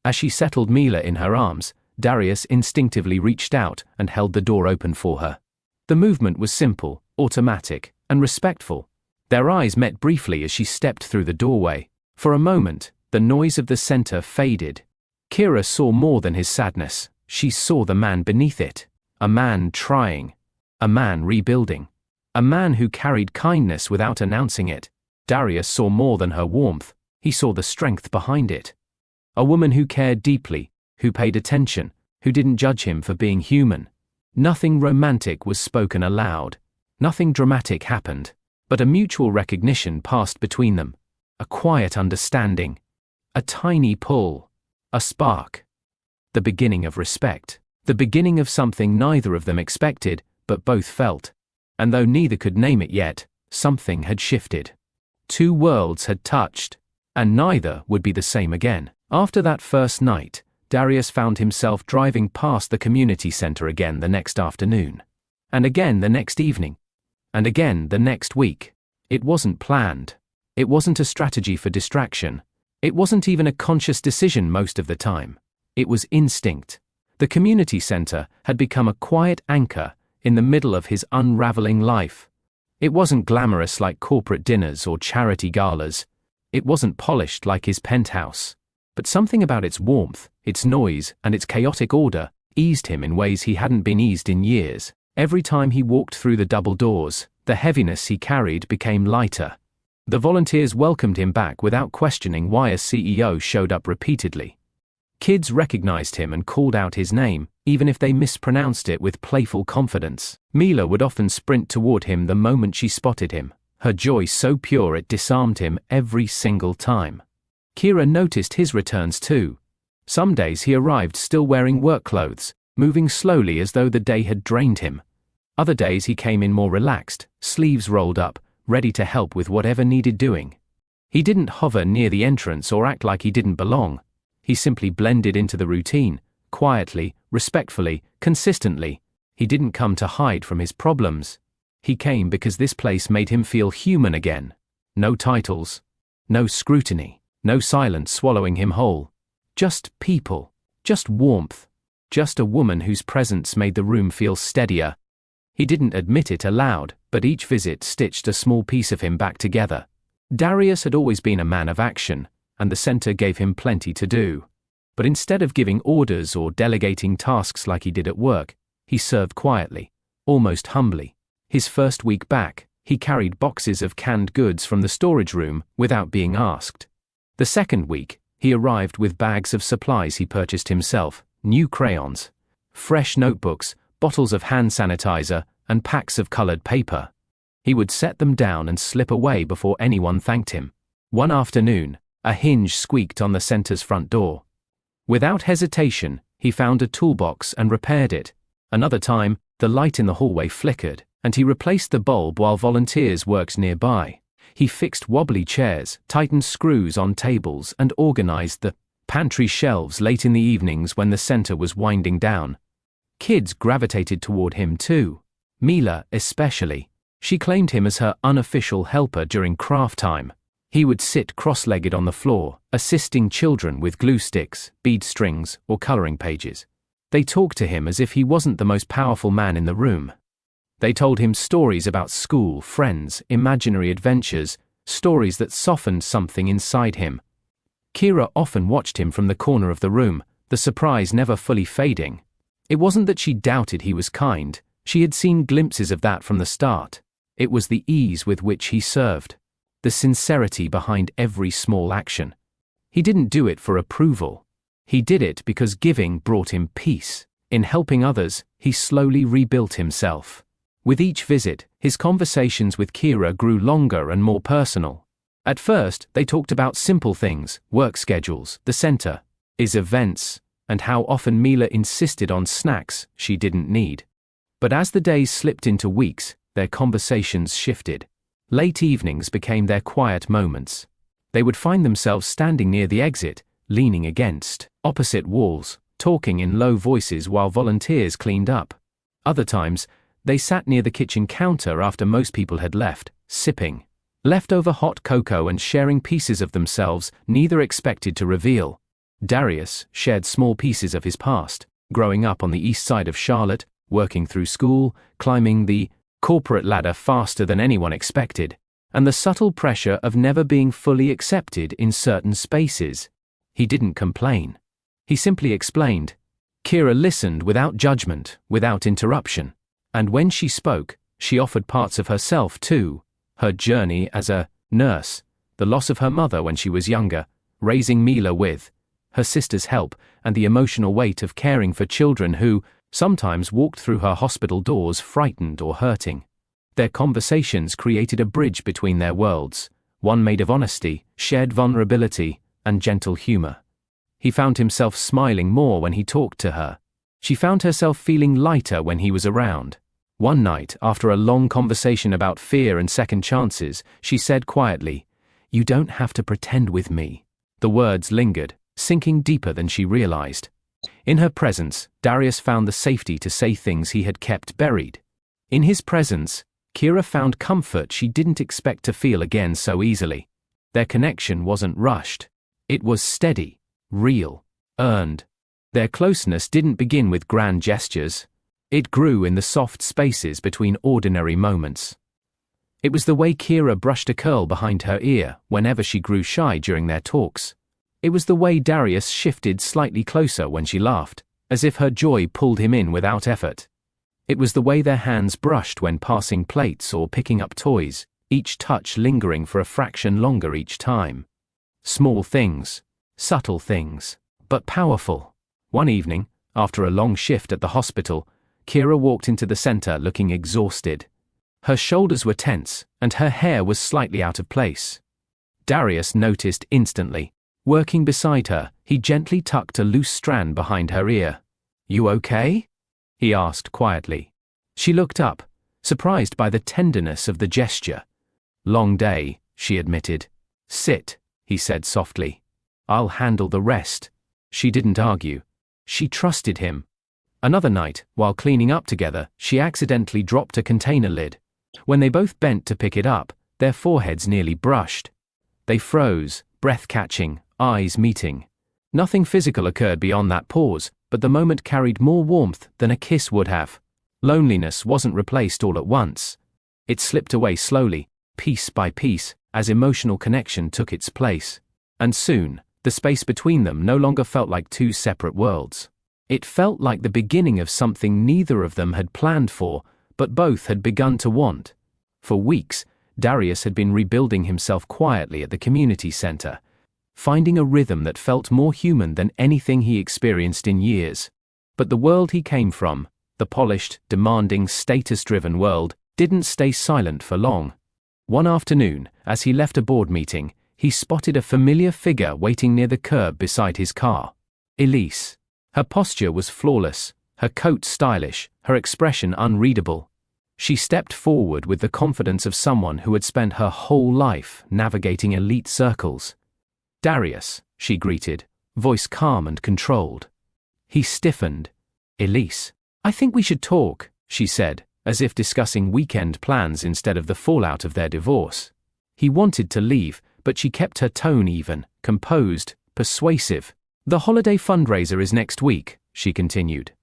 As she settled Mila in her arms, Darius instinctively reached out and held the door open for her. The movement was simple, automatic, and respectful. Their eyes met briefly as she stepped through the doorway. For a moment, the noise of the center faded. Kira saw more than his sadness. She saw the man beneath it. A man trying. A man rebuilding. A man who carried kindness without announcing it. Darius saw more than her warmth. He saw the strength behind it. A woman who cared deeply, who paid attention, who didn't judge him for being human. Nothing romantic was spoken aloud. Nothing dramatic happened. But a mutual recognition passed between them. A quiet understanding. A tiny pull. A spark. The beginning of respect. The beginning of something neither of them expected, but both felt. And though neither could name it yet, something had shifted. Two worlds had touched, and neither would be the same again. After that first night, Darius found himself driving past the community center again the next afternoon. And again the next evening. And again the next week. It wasn't planned. It wasn't a strategy for distraction. It wasn't even a conscious decision most of the time. It was instinct. The community center had become a quiet anchor in the middle of his unraveling life. It wasn't glamorous like corporate dinners or charity galas. It wasn't polished like his penthouse. But something about its warmth, its noise, and its chaotic order eased him in ways he hadn't been eased in years. Every time he walked through the double doors, the heaviness he carried became lighter. The volunteers welcomed him back without questioning why a CEO showed up repeatedly. Kids recognized him and called out his name, even if they mispronounced it with playful confidence. Mila would often sprint toward him the moment she spotted him. her joy so pure it disarmed him every single time. Kira noticed his returns too. Some days he arrived still wearing work clothes, moving slowly as though the day had drained him. Other days he came in more relaxed, sleeves rolled up, ready to help with whatever needed doing. He didn't hover near the entrance or act like he didn't belong. He simply blended into the routine, quietly, respectfully, consistently. He didn't come to hide from his problems. He came because this place made him feel human again. No titles, no scrutiny, no silence swallowing him whole. Just people, just warmth, just a woman whose presence made the room feel steadier. He didn't admit it aloud, but each visit stitched a small piece of him back together. Darius had always been a man of action, and the center gave him plenty to do. But instead of giving orders or delegating tasks like he did at work, he served quietly, almost humbly. His first week back, he carried boxes of canned goods from the storage room without being asked. The second week, he arrived with bags of supplies he purchased himself, new crayons, fresh notebooks, bottles of hand sanitizer, and packs of colored paper. He would set them down and slip away before anyone thanked him. One afternoon, a hinge squeaked on the center's front door. Without hesitation, he found a toolbox and repaired it. Another time, the light in the hallway flickered, and he replaced the bulb while volunteers worked nearby. He fixed wobbly chairs, tightened screws on tables, and organized the pantry shelves late in the evenings when the center was winding down. Kids gravitated toward him too. Mila especially. She claimed him as her unofficial helper during craft time. He would sit cross-legged on the floor, assisting children with glue sticks, bead strings, or coloring pages. They talked to him as if he wasn't the most powerful man in the room. They told him stories about school, friends, imaginary adventures, stories that softened something inside him. Kira often watched him from the corner of the room, the surprise never fully fading. It wasn't that she doubted he was kind. She had seen glimpses of that from the start. It was the ease with which he served, the sincerity behind every small action. He didn't do it for approval. He did it because giving brought him peace. In helping others, he slowly rebuilt himself. With each visit, his conversations with Kira grew longer and more personal. At first, they talked about simple things, work schedules, the center, his events, and how often Mila insisted on snacks she didn't need. But as the days slipped into weeks, their conversations shifted. Late evenings became their quiet moments. They would find themselves standing near the exit, leaning against opposite walls, talking in low voices while volunteers cleaned up. Other times, they sat near the kitchen counter after most people had left, sipping leftover hot cocoa and sharing pieces of themselves neither expected to reveal. Darius shared small pieces of his past, growing up on the east side of Charlotte, working through school, climbing the corporate ladder faster than anyone expected, and the subtle pressure of never being fully accepted in certain spaces. He didn't complain. He simply explained. Kira listened without judgment, without interruption. And when she spoke, she offered parts of herself too, her journey as a nurse, the loss of her mother when she was younger, raising Mila with her sister's help, and the emotional weight of caring for children who sometimes walked through her hospital doors frightened or hurting. Their conversations created a bridge between their worlds, one made of honesty, shared vulnerability, and gentle humor. He found himself smiling more when he talked to her. She found herself feeling lighter when he was around. One night, after a long conversation about fear and second chances, she said quietly, "You don't have to pretend with me." The words lingered, sinking deeper than she realized. In her presence, Darius found the safety to say things he had kept buried. In his presence, Kira found comfort she didn't expect to feel again so easily. Their connection wasn't rushed. It was steady, real, earned. Their closeness didn't begin with grand gestures. It grew in the soft spaces between ordinary moments. It was the way Kira brushed a curl behind her ear whenever she grew shy during their talks. It was the way Darius shifted slightly closer when she laughed, as if her joy pulled him in without effort. It was the way their hands brushed when passing plates or picking up toys, each touch lingering for a fraction longer each time. Small things, subtle things, but powerful. One evening, after a long shift at the hospital, Kira walked into the center looking exhausted. Her shoulders were tense, and her hair was slightly out of place. Darius noticed instantly. Working beside her, he gently tucked a loose strand behind her ear. "You okay?" he asked quietly. She looked up, surprised by the tenderness of the gesture. "Long day," she admitted. "Sit," he said softly. "I'll handle the rest." She didn't argue. She trusted him. Another night, while cleaning up together, she accidentally dropped a container lid. When they both bent to pick it up, their foreheads nearly brushed. They froze, breath catching, eyes meeting. Nothing physical occurred beyond that pause, but the moment carried more warmth than a kiss would have. Loneliness wasn't replaced all at once. It slipped away slowly, piece by piece, as emotional connection took its place. And soon, the space between them no longer felt like two separate worlds. It felt like the beginning of something neither of them had planned for, but both had begun to want. For weeks, Darius had been rebuilding himself quietly at the community center, finding a rhythm that felt more human than anything he experienced in years. But the world he came from, the polished, demanding, status-driven world, didn't stay silent for long. One afternoon, as he left a board meeting, he spotted a familiar figure waiting near the curb beside his car. Elise. Her posture was flawless, her coat stylish, her expression unreadable. She stepped forward with the confidence of someone who had spent her whole life navigating elite circles. "Darius," she greeted, voice calm and controlled. He stiffened. "Elise, I think we should talk," she said, as if discussing weekend plans instead of the fallout of their divorce. He wanted to leave, but she kept her tone even, composed, persuasive. "The holiday fundraiser is next week," she continued.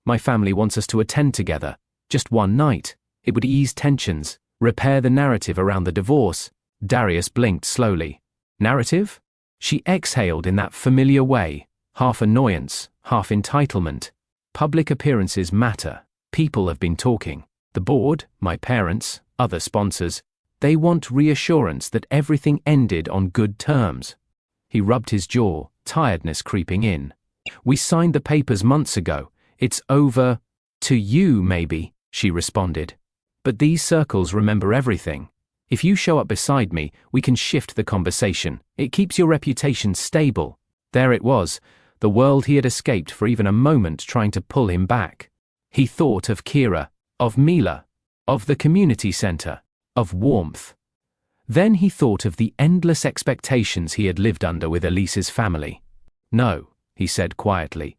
"My family wants us to attend together. Just one night. It would ease tensions, repair the narrative around the divorce." Darius blinked slowly. "Narrative?" She exhaled in that familiar way, half annoyance, half entitlement. "Public appearances matter. People have been talking. The board, my parents, other sponsors, they want reassurance that everything ended on good terms." He rubbed his jaw, tiredness creeping in. "We signed the papers months ago. It's over. To you, maybe," she responded. "But these circles remember everything. If you show up beside me, we can shift the conversation. It keeps your reputation stable." There it was, the world he had escaped for even a moment trying to pull him back. He thought of Kira, of Mila, of the community center, of warmth. Then he thought of the endless expectations he had lived under with Elise's family. "No," he said quietly.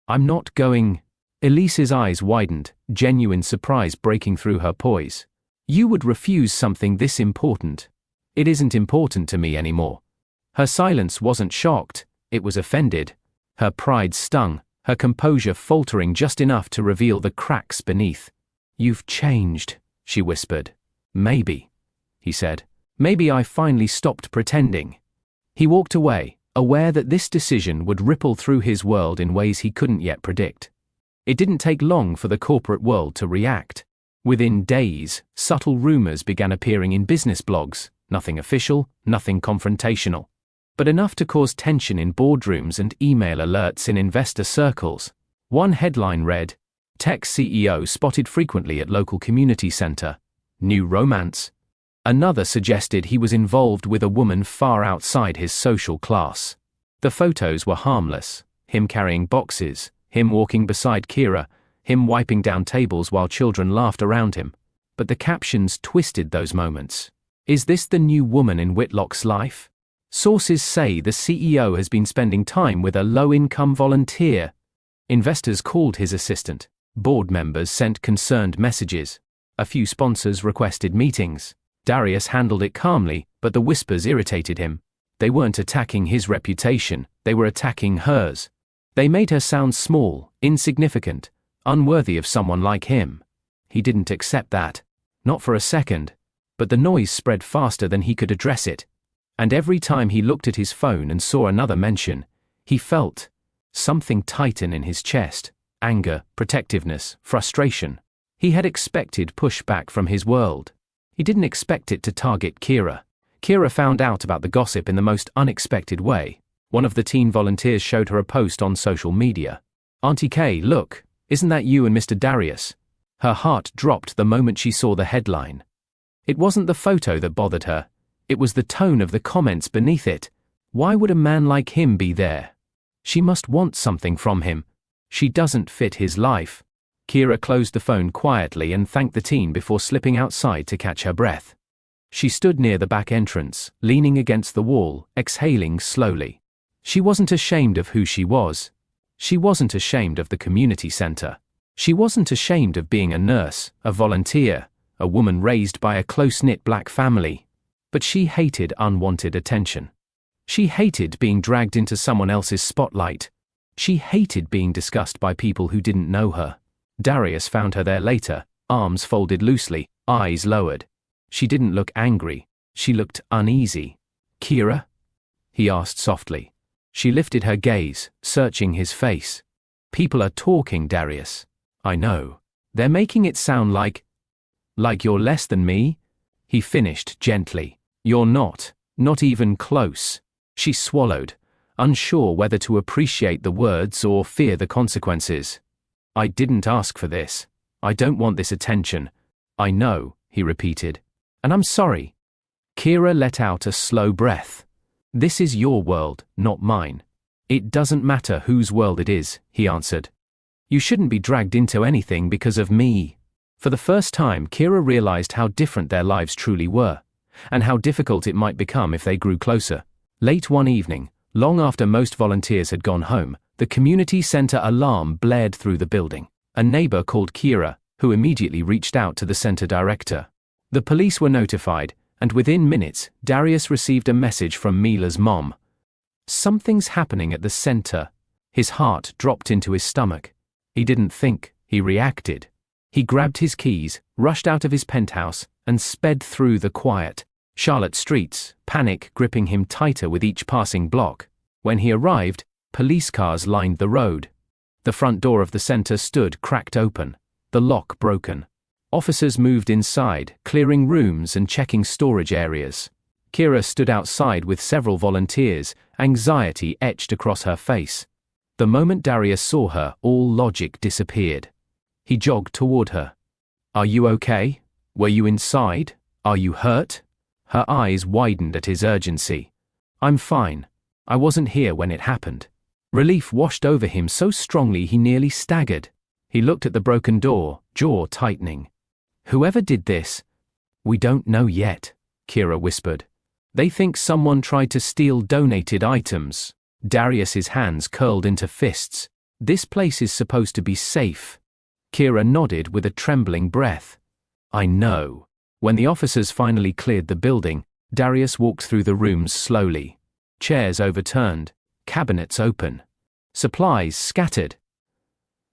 "I'm not going." Elise's eyes widened, genuine surprise breaking through her poise. "You would refuse something this important." "It isn't important to me anymore." Her silence wasn't shocked, it was offended. Her pride stung, her composure faltering just enough to reveal the cracks beneath. "You've changed," she whispered. "Maybe," he said. "Maybe I finally stopped pretending." He walked away, aware that this decision would ripple through his world in ways he couldn't yet predict. It didn't take long for the corporate world to react. Within days, subtle rumors began appearing in business blogs, nothing official, nothing confrontational, but enough to cause tension in boardrooms and email alerts in investor circles. One headline read, "Tech CEO spotted frequently at local community center. New romance." Another suggested he was involved with a woman far outside his social class. The photos were harmless, him carrying boxes, him walking beside Kira, him wiping down tables while children laughed around him. But the captions twisted those moments. "Is this the new woman in Whitlock's life?" "Sources say the CEO has been spending time with a low-income volunteer." Investors called his assistant. Board members sent concerned messages. A few sponsors requested meetings. Darius handled it calmly, but the whispers irritated him. They weren't attacking his reputation, they were attacking hers. They made her sound small, insignificant, unworthy of someone like him. He didn't accept that. Not for a second. But the noise spread faster than he could address it. And every time he looked at his phone and saw another mention, he felt something tighten in his chest. Anger, protectiveness, frustration. He had expected pushback from his world. He didn't expect it to target Kira. Kira found out about the gossip in the most unexpected way. One of the teen volunteers showed her a post on social media. "Auntie Kay, look, isn't that you and Mr. Darius?" Her heart dropped the moment she saw the headline. It wasn't the photo that bothered her, it was the tone of the comments beneath it. Why would a man like him be there? She must want something from him. She doesn't fit his life. Kira closed the phone quietly and thanked the teen before slipping outside to catch her breath. She stood near the back entrance, leaning against the wall, exhaling slowly. She wasn't ashamed of who she was. She wasn't ashamed of the community center. She wasn't ashamed of being a nurse, a volunteer, a woman raised by a close-knit black family. But she hated unwanted attention. She hated being dragged into someone else's spotlight. She hated being discussed by people who didn't know her. Darius found her there later, arms folded loosely, eyes lowered. She didn't look angry. She looked uneasy. "Kira?" he asked softly. She lifted her gaze, searching his face. "People are talking, Darius. I know. They're making it sound like you're less than me?" He finished gently. "You're not even close." She swallowed, unsure whether to appreciate the words or fear the consequences. "I didn't ask for this. I don't want this attention." "I know," he repeated. "And I'm sorry." Kira let out a slow breath. "This is your world, not mine." "It doesn't matter whose world it is," he answered. "You shouldn't be dragged into anything because of me." For the first time, Kira realized how different their lives truly were, and how difficult it might become if they grew closer. Late one evening, long after most volunteers had gone home, the community center alarm blared through the building. A neighbor called Kira, who immediately reached out to the center director. The police were notified, and within minutes, Darius received a message from Mila's mom. "Something's happening at the center." His heart dropped into his stomach. He didn't think, he reacted. He grabbed his keys, rushed out of his penthouse, and sped through the quiet Charlotte streets, panic gripping him tighter with each passing block. When he arrived, police cars lined the road. The front door of the center stood cracked open, the lock broken. Officers moved inside, clearing rooms and checking storage areas. Kira stood outside with several volunteers, anxiety etched across her face. The moment Darius saw her, all logic disappeared. He jogged toward her. "Are you okay? Were you inside? Are you hurt?" Her eyes widened at his urgency. "I'm fine. I wasn't here when it happened." Relief washed over him so strongly he nearly staggered. He looked at the broken door, jaw tightening. "Whoever did this?" "We don't know yet," Kira whispered. "They think someone tried to steal donated items." Darius's hands curled into fists. "This place is supposed to be safe." Kira nodded with a trembling breath. "I know." When the officers finally cleared the building, Darius walked through the rooms slowly. Chairs overturned, cabinets open, supplies scattered.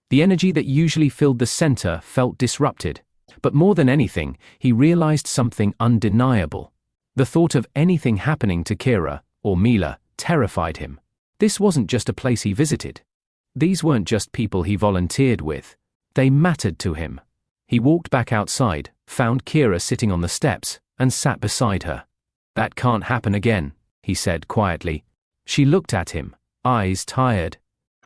The energy that usually filled the center felt disrupted. But more than anything, he realized something undeniable. The thought of anything happening to Kira, or Mila, terrified him. This wasn't just a place he visited. These weren't just people he volunteered with. They mattered to him. He walked back outside, found Kira sitting on the steps, and sat beside her. "That can't happen again," he said quietly. She looked at him, eyes tired.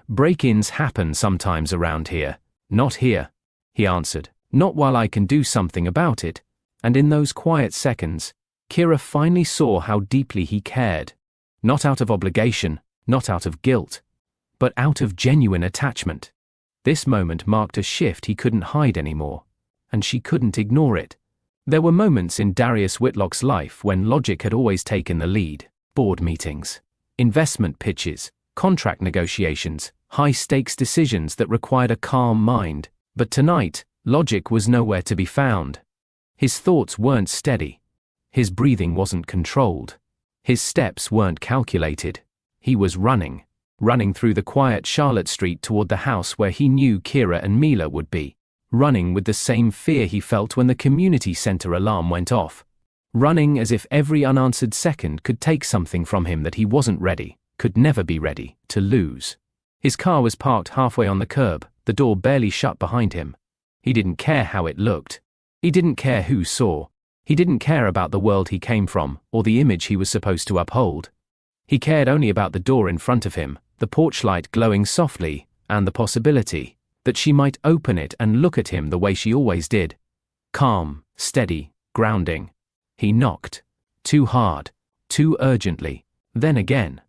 "Break-ins happen sometimes around here." "Not here," he answered. "Not while I can do something about it." And in those quiet seconds, Kira finally saw how deeply he cared. Not out of obligation, not out of guilt, but out of genuine attachment. This moment marked a shift he couldn't hide anymore, and she couldn't ignore it. There were moments in Darius Whitlock's life when logic had always taken the lead. Board meetings, investment pitches, contract negotiations, high-stakes decisions that required a calm mind. But tonight, logic was nowhere to be found. His thoughts weren't steady. His breathing wasn't controlled. His steps weren't calculated. He was running through the quiet Charlotte street toward the house where he knew Kira and Mila would be. Running with the same fear he felt when the community center alarm went off. Running as if every unanswered second could take something from him that he wasn't ready, could never be ready, to lose. His car was parked halfway on the curb, the door barely shut behind him. He didn't care how it looked. He didn't care who saw. He didn't care about the world he came from, or the image he was supposed to uphold. He cared only about the door in front of him, the porch light glowing softly, and the possibility that she might open it and look at him the way she always did. Calm, steady, grounding. He knocked. Too hard, too urgently, then again.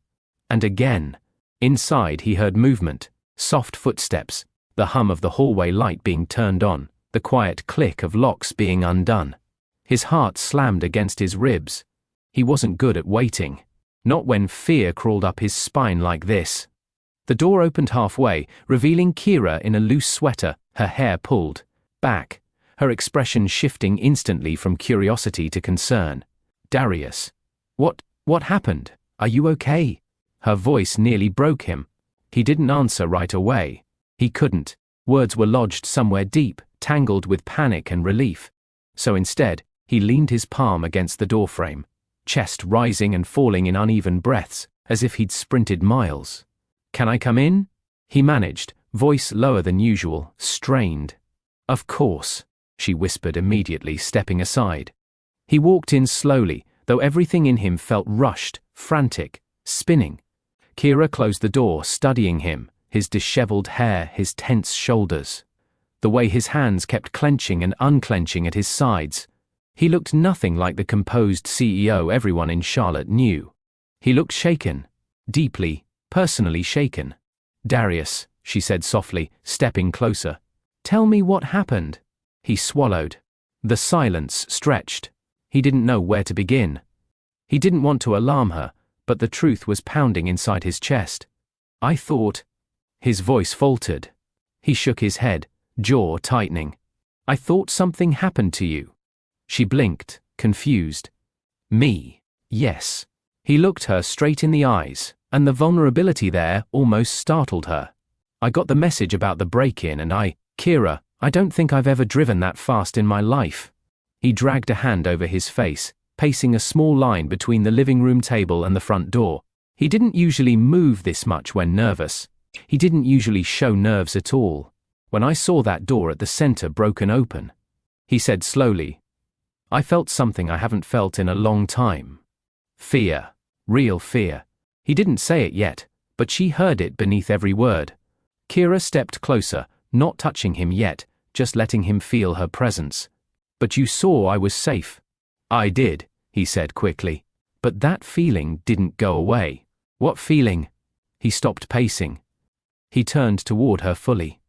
And again. Inside he heard movement, soft footsteps, the hum of the hallway light being turned on, the quiet click of locks being undone. His heart slammed against his ribs. He wasn't good at waiting. Not when fear crawled up his spine like this. The door opened halfway, revealing Kira in a loose sweater, her hair pulled back, her expression shifting instantly from curiosity to concern. "Darius. What happened? Are you okay?" Her voice nearly broke him. He didn't answer right away. He couldn't. Words were lodged somewhere deep, tangled with panic and relief. So instead, he leaned his palm against the doorframe, chest rising and falling in uneven breaths, as if he'd sprinted miles. "Can I come in?" he managed, voice lower than usual, strained. "Of course," she whispered immediately, stepping aside. He walked in slowly, though everything in him felt rushed, frantic, spinning. Kira closed the door, studying him, his disheveled hair, his tense shoulders. The way his hands kept clenching and unclenching at his sides. He looked nothing like the composed CEO everyone in Charlotte knew. He looked shaken. Deeply, personally shaken. "Darius," she said softly, stepping closer. "Tell me what happened." He swallowed. The silence stretched. He didn't know where to begin. He didn't want to alarm her, but the truth was pounding inside his chest. "I thought—" His voice faltered. He shook his head, jaw tightening. "I thought something happened to you." She blinked, confused. "Me? Yes." He looked her straight in the eyes, and the vulnerability there almost startled her. "I got the message about the break-in and Kira, I don't think I've ever driven that fast in my life." He dragged a hand over his face, pacing a small line between the living room table and the front door. He didn't usually move this much when nervous. He didn't usually show nerves at all. "When I saw that door at the center broken open," he said slowly, "I felt something I haven't felt in a long time. Fear. Real fear." He didn't say it yet, but she heard it beneath every word. Kira stepped closer, not touching him yet, just letting him feel her presence. "But you saw I was safe." "I did," he said quickly. But that feeling didn't go away. "What feeling?" He stopped pacing. He turned toward her fully.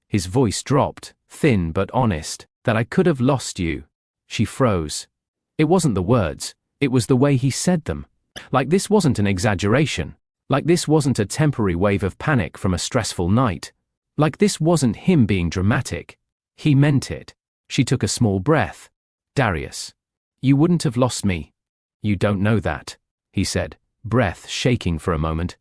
His voice dropped, thin but honest. "That I could have lost you." She froze. It wasn't the words, it was the way he said them. Like this wasn't an exaggeration. Like this wasn't a temporary wave of panic from a stressful night. Like this wasn't him being dramatic. He meant it. She took a small breath. "Darius. You wouldn't have lost me." "You don't know that," he said, breath shaking for a moment.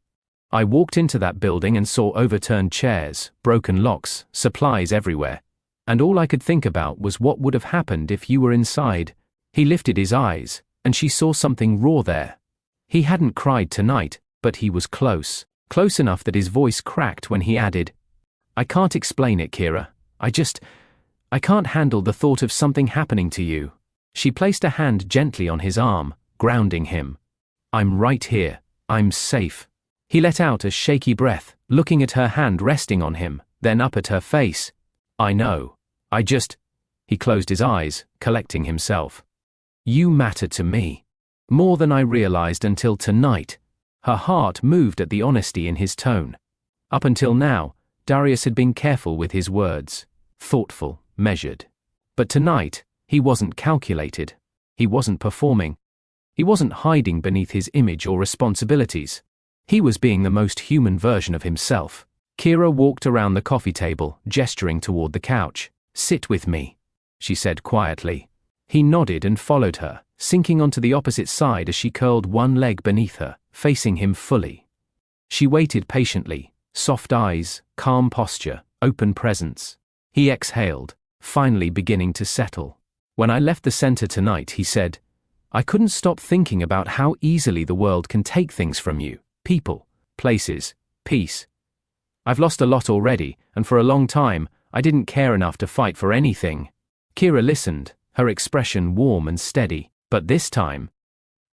"I walked into that building and saw overturned chairs, broken locks, supplies everywhere. And all I could think about was what would have happened if you were inside." He lifted his eyes, and she saw something raw there. He hadn't cried tonight, but he was close. Close enough that his voice cracked when he added, "I can't explain it, Kira. I can't handle the thought of something happening to you." She placed a hand gently on his arm, grounding him. "I'm right here. I'm safe." He let out a shaky breath, looking at her hand resting on him, then up at her face. "I know. He closed his eyes, collecting himself. "You matter to me. More than I realized until tonight." Her heart moved at the honesty in his tone. Up until now, Darius had been careful with his words. Thoughtful, measured. But tonight, he wasn't calculated. He wasn't performing. He wasn't hiding beneath his image or responsibilities. He was being the most human version of himself. Kira walked around the coffee table, gesturing toward the couch. "Sit with me," she said quietly. He nodded and followed her, sinking onto the opposite side as she curled one leg beneath her, facing him fully. She waited patiently, soft eyes, calm posture, open presence. He exhaled, finally beginning to settle. "When I left the center tonight," he said, "I couldn't stop thinking about how easily the world can take things from you. People, places, peace. I've lost a lot already, and for a long time, I didn't care enough to fight for anything." Kira listened, her expression warm and steady. "But this time,"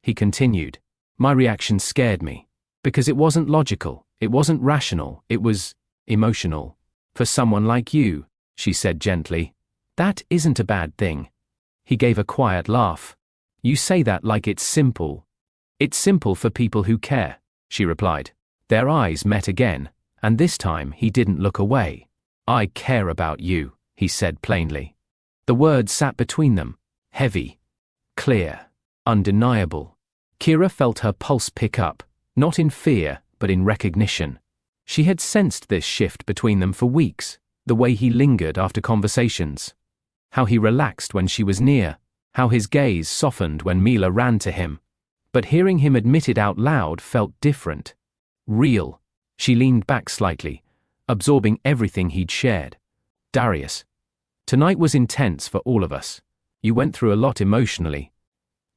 he continued, "my reaction scared me. Because it wasn't logical, it wasn't rational, it was emotional. For someone like you, she said gently. That isn't a bad thing. He gave a quiet laugh. You say that like it's simple. It's simple for people who care, she replied. Their eyes met again, and this time he didn't look away. I care about you, he said plainly. The words sat between them, heavy, clear, undeniable. Kira felt her pulse pick up, not in fear, but in recognition. She had sensed this shift between them for weeks, the way he lingered after conversations. How he relaxed when she was near, how his gaze softened when Mila ran to him. But hearing him admit it out loud felt different. Real. She leaned back slightly, absorbing everything he'd shared. Darius. Tonight was intense for all of us. You went through a lot emotionally.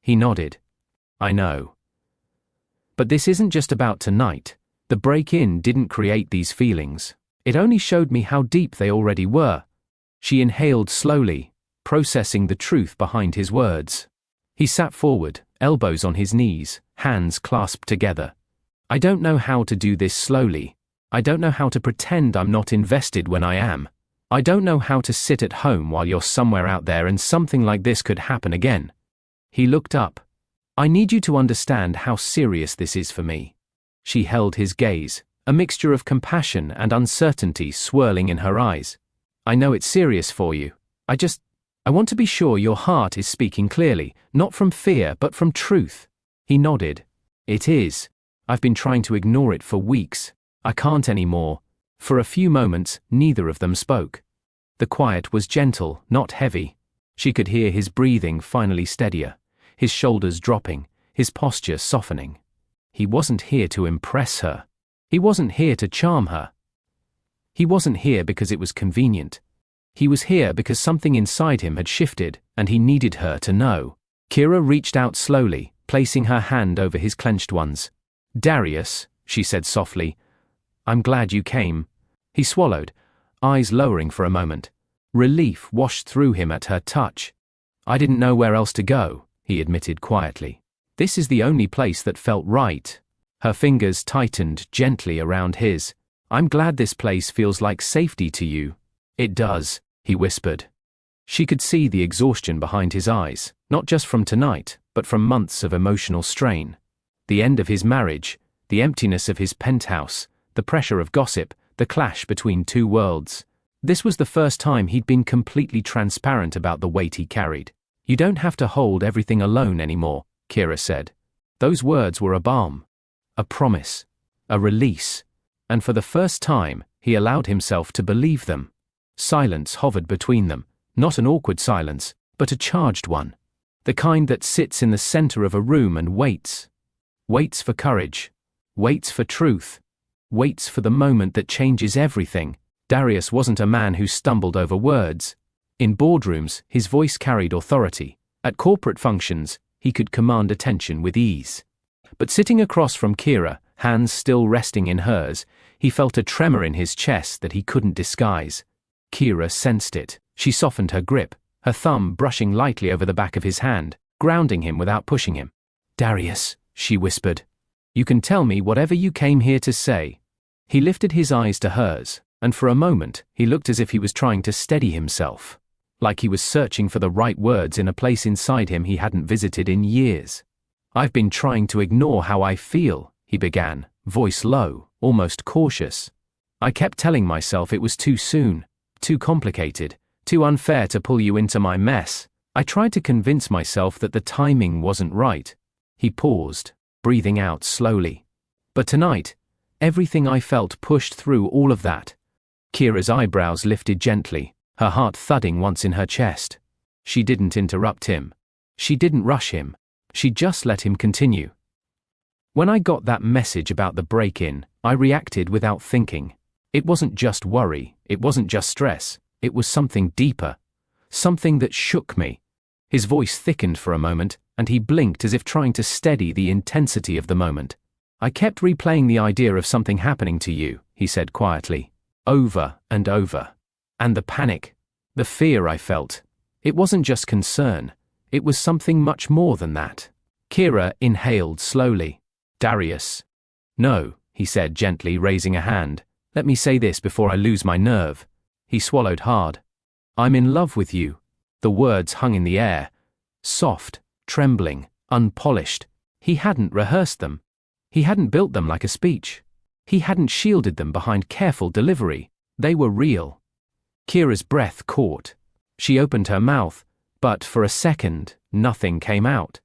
He nodded. I know. But this isn't just about tonight. The break-in didn't create these feelings. It only showed me how deep they already were. She inhaled slowly, processing the truth behind his words. He sat forward, elbows on his knees, hands clasped together. I don't know how to do this slowly. I don't know how to pretend I'm not invested when I am. I don't know how to sit at home while you're somewhere out there and something like this could happen again. He looked up. I need you to understand how serious this is for me. She held his gaze, a mixture of compassion and uncertainty swirling in her eyes. I know it's serious for you. I want to be sure your heart is speaking clearly, not from fear but from truth. He nodded. It is. I've been trying to ignore it for weeks. I can't anymore. For a few moments, neither of them spoke. The quiet was gentle, not heavy. She could hear his breathing finally steadier, his shoulders dropping, his posture softening. He wasn't here to impress her. He wasn't here to charm her. He wasn't here because it was convenient. He was here because something inside him had shifted, and he needed her to know. Kira reached out slowly, placing her hand over his clenched ones. Darius, she said softly, I'm glad you came. He swallowed, eyes lowering for a moment. Relief washed through him at her touch. I didn't know where else to go, he admitted quietly. This is the only place that felt right. Her fingers tightened gently around his. I'm glad this place feels like safety to you. It does, he whispered. She could see the exhaustion behind his eyes, not just from tonight, but from months of emotional strain. The end of his marriage, the emptiness of his penthouse, the pressure of gossip, the clash between two worlds. This was the first time he'd been completely transparent about the weight he carried. You don't have to hold everything alone anymore, Kira said. Those words were a balm, a promise, a release, and for the first time, he allowed himself to believe them. Silence hovered between them, not an awkward silence, but a charged one. The kind that sits in the center of a room and waits. Waits for courage. Waits for truth. Waits for the moment that changes everything. Darius wasn't a man who stumbled over words. In boardrooms, his voice carried authority. At corporate functions, he could command attention with ease. But sitting across from Kira, hands still resting in hers, he felt a tremor in his chest that he couldn't disguise. Kira sensed it. She softened her grip, her thumb brushing lightly over the back of his hand, grounding him without pushing him. Darius, she whispered. You can tell me whatever you came here to say. He lifted his eyes to hers, and for a moment, he looked as if he was trying to steady himself. Like he was searching for the right words in a place inside him he hadn't visited in years. I've been trying to ignore how I feel, he began, voice low, almost cautious. I kept telling myself it was too soon, too complicated, too unfair to pull you into my mess. I tried to convince myself that the timing wasn't right. He paused, breathing out slowly. But tonight, everything I felt pushed through all of that. Kira's eyebrows lifted gently, her heart thudding once in her chest. She didn't interrupt him. She didn't rush him. She just let him continue. When I got that message about the break-in, I reacted without thinking. It wasn't just worry, it wasn't just stress, it was something deeper. Something that shook me. His voice thickened for a moment, and he blinked as if trying to steady the intensity of the moment. I kept replaying the idea of something happening to you, he said quietly, over and over. And the panic, the fear I felt, it wasn't just concern, it was something much more than that. Kira inhaled slowly. Darius. No, he said gently, raising a hand. Let me say this before I lose my nerve. He swallowed hard. I'm in love with you. The words hung in the air. Soft, trembling, unpolished. He hadn't rehearsed them. He hadn't built them like a speech. He hadn't shielded them behind careful delivery. They were real. Kira's breath caught. She opened her mouth, but for a second, nothing came out.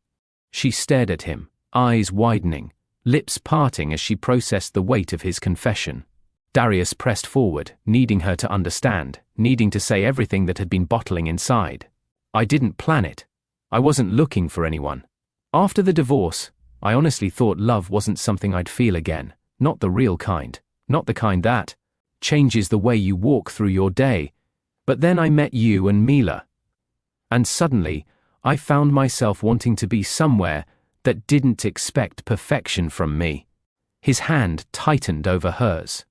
She stared at him, eyes widening, lips parting as she processed the weight of his confession. Darius pressed forward, needing her to understand, needing to say everything that had been bottling inside. I didn't plan it. I wasn't looking for anyone. After the divorce, I honestly thought love wasn't something I'd feel again, not the real kind, not the kind that changes the way you walk through your day. But then I met you and Mila. And suddenly, I found myself wanting to be somewhere that didn't expect perfection from me. His hand tightened over hers.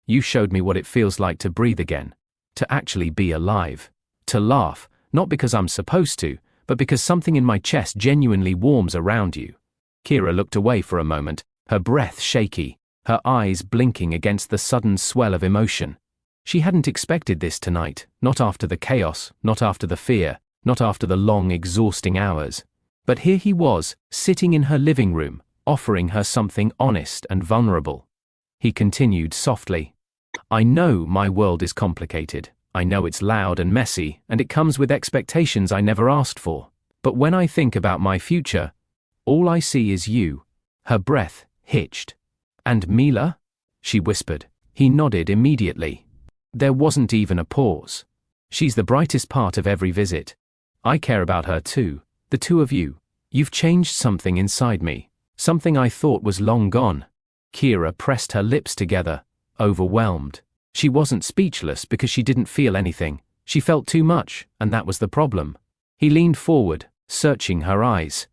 You showed me what it feels like to breathe again, to actually be alive, to laugh, not because I'm supposed to, but because something in my chest genuinely warms around you. Kira looked away for a moment, her breath shaky, her eyes blinking against the sudden swell of emotion. She hadn't expected this tonight, not after the chaos, not after the fear, not after the long, exhausting hours. But here he was, sitting in her living room, offering her something honest and vulnerable. He continued softly. I know my world is complicated. I know it's loud and messy, and it comes with expectations I never asked for. But when I think about my future, all I see is you. Her breath hitched. And Mila? She whispered. He nodded immediately. There wasn't even a pause. She's the brightest part of every visit. I care about her too, the two of you. You've changed something inside me, something I thought was long gone. Kira pressed her lips together, overwhelmed. She wasn't speechless because she didn't feel anything. She felt too much, and that was the problem. He leaned forward, searching her eyes.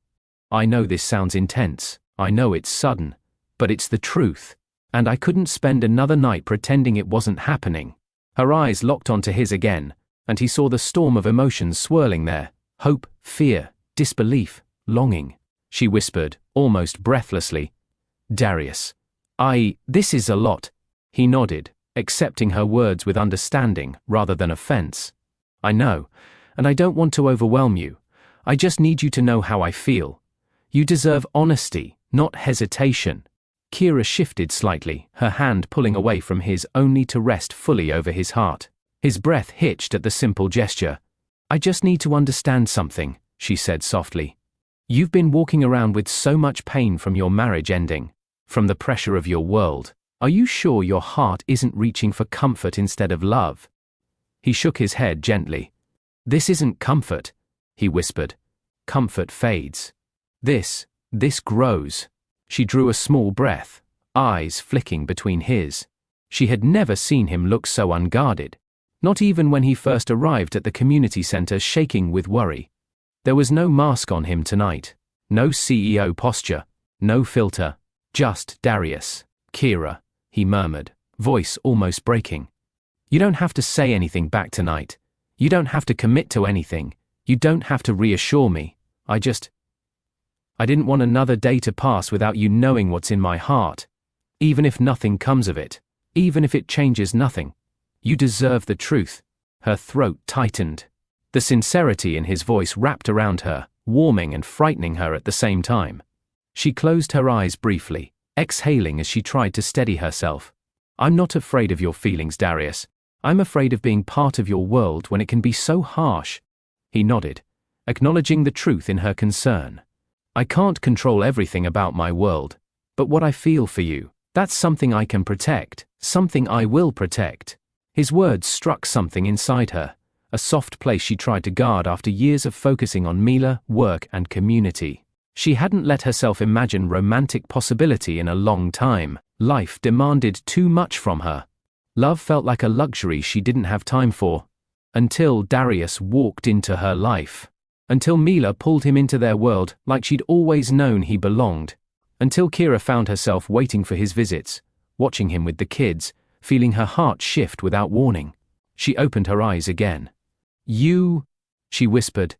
I know this sounds intense. I know it's sudden. But it's the truth. And I couldn't spend another night pretending it wasn't happening. Her eyes locked onto his again, and he saw the storm of emotions swirling there. Hope, fear, disbelief, longing. She whispered, almost breathlessly. Darius. This is a lot. He nodded, accepting her words with understanding rather than offense. I know, and I don't want to overwhelm you. I just need you to know how I feel. You deserve honesty, not hesitation. Kira shifted slightly, her hand pulling away from his only to rest fully over his heart. His breath hitched at the simple gesture. I just need to understand something, she said softly. You've been walking around with so much pain from your marriage ending, from the pressure of your world. Are you sure your heart isn't reaching for comfort instead of love? He shook his head gently. This isn't comfort, he whispered. Comfort fades. This grows. She drew a small breath, eyes flicking between his. She had never seen him look so unguarded, not even when he first arrived at the community center shaking with worry. There was no mask on him tonight, no CEO posture, no filter, just Darius. Kira, he murmured, voice almost breaking. You don't have to say anything back tonight. You don't have to commit to anything. You don't have to reassure me. I didn't want another day to pass without you knowing what's in my heart. Even if nothing comes of it, even if it changes nothing. You deserve the truth. Her throat tightened. The sincerity in his voice wrapped around her, warming and frightening her at the same time. She closed her eyes briefly, exhaling as she tried to steady herself. I'm not afraid of your feelings, Darius. I'm afraid of being part of your world when it can be so harsh. He nodded, acknowledging the truth in her concern. I can't control everything about my world, but what I feel for you, that's something I can protect, something I will protect. His words struck something inside her, a soft place she tried to guard after years of focusing on Mila, work, and community. She hadn't let herself imagine romantic possibility in a long time. Life demanded too much from her. Love felt like a luxury she didn't have time for. Until Darius walked into her life. Until Mila pulled him into their world like she'd always known he belonged. Until Kira found herself waiting for his visits, watching him with the kids, feeling her heart shift without warning. She opened her eyes again. You, she whispered,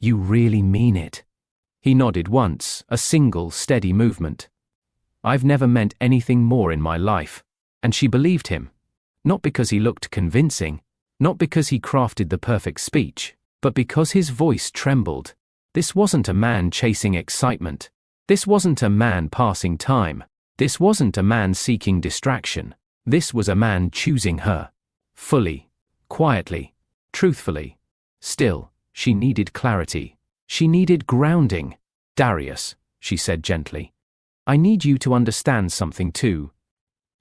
you really mean it. He nodded once, a single steady movement. I've never meant anything more in my life. And she believed him, Not because he looked convincing, not because he crafted the perfect speech, but because his voice trembled. This wasn't a man chasing excitement. This wasn't a man passing time. This wasn't a man seeking distraction. This was a man choosing her. Fully, quietly, truthfully. Still, she needed clarity. She needed grounding. "Darius," she said gently, "I need you to understand something too."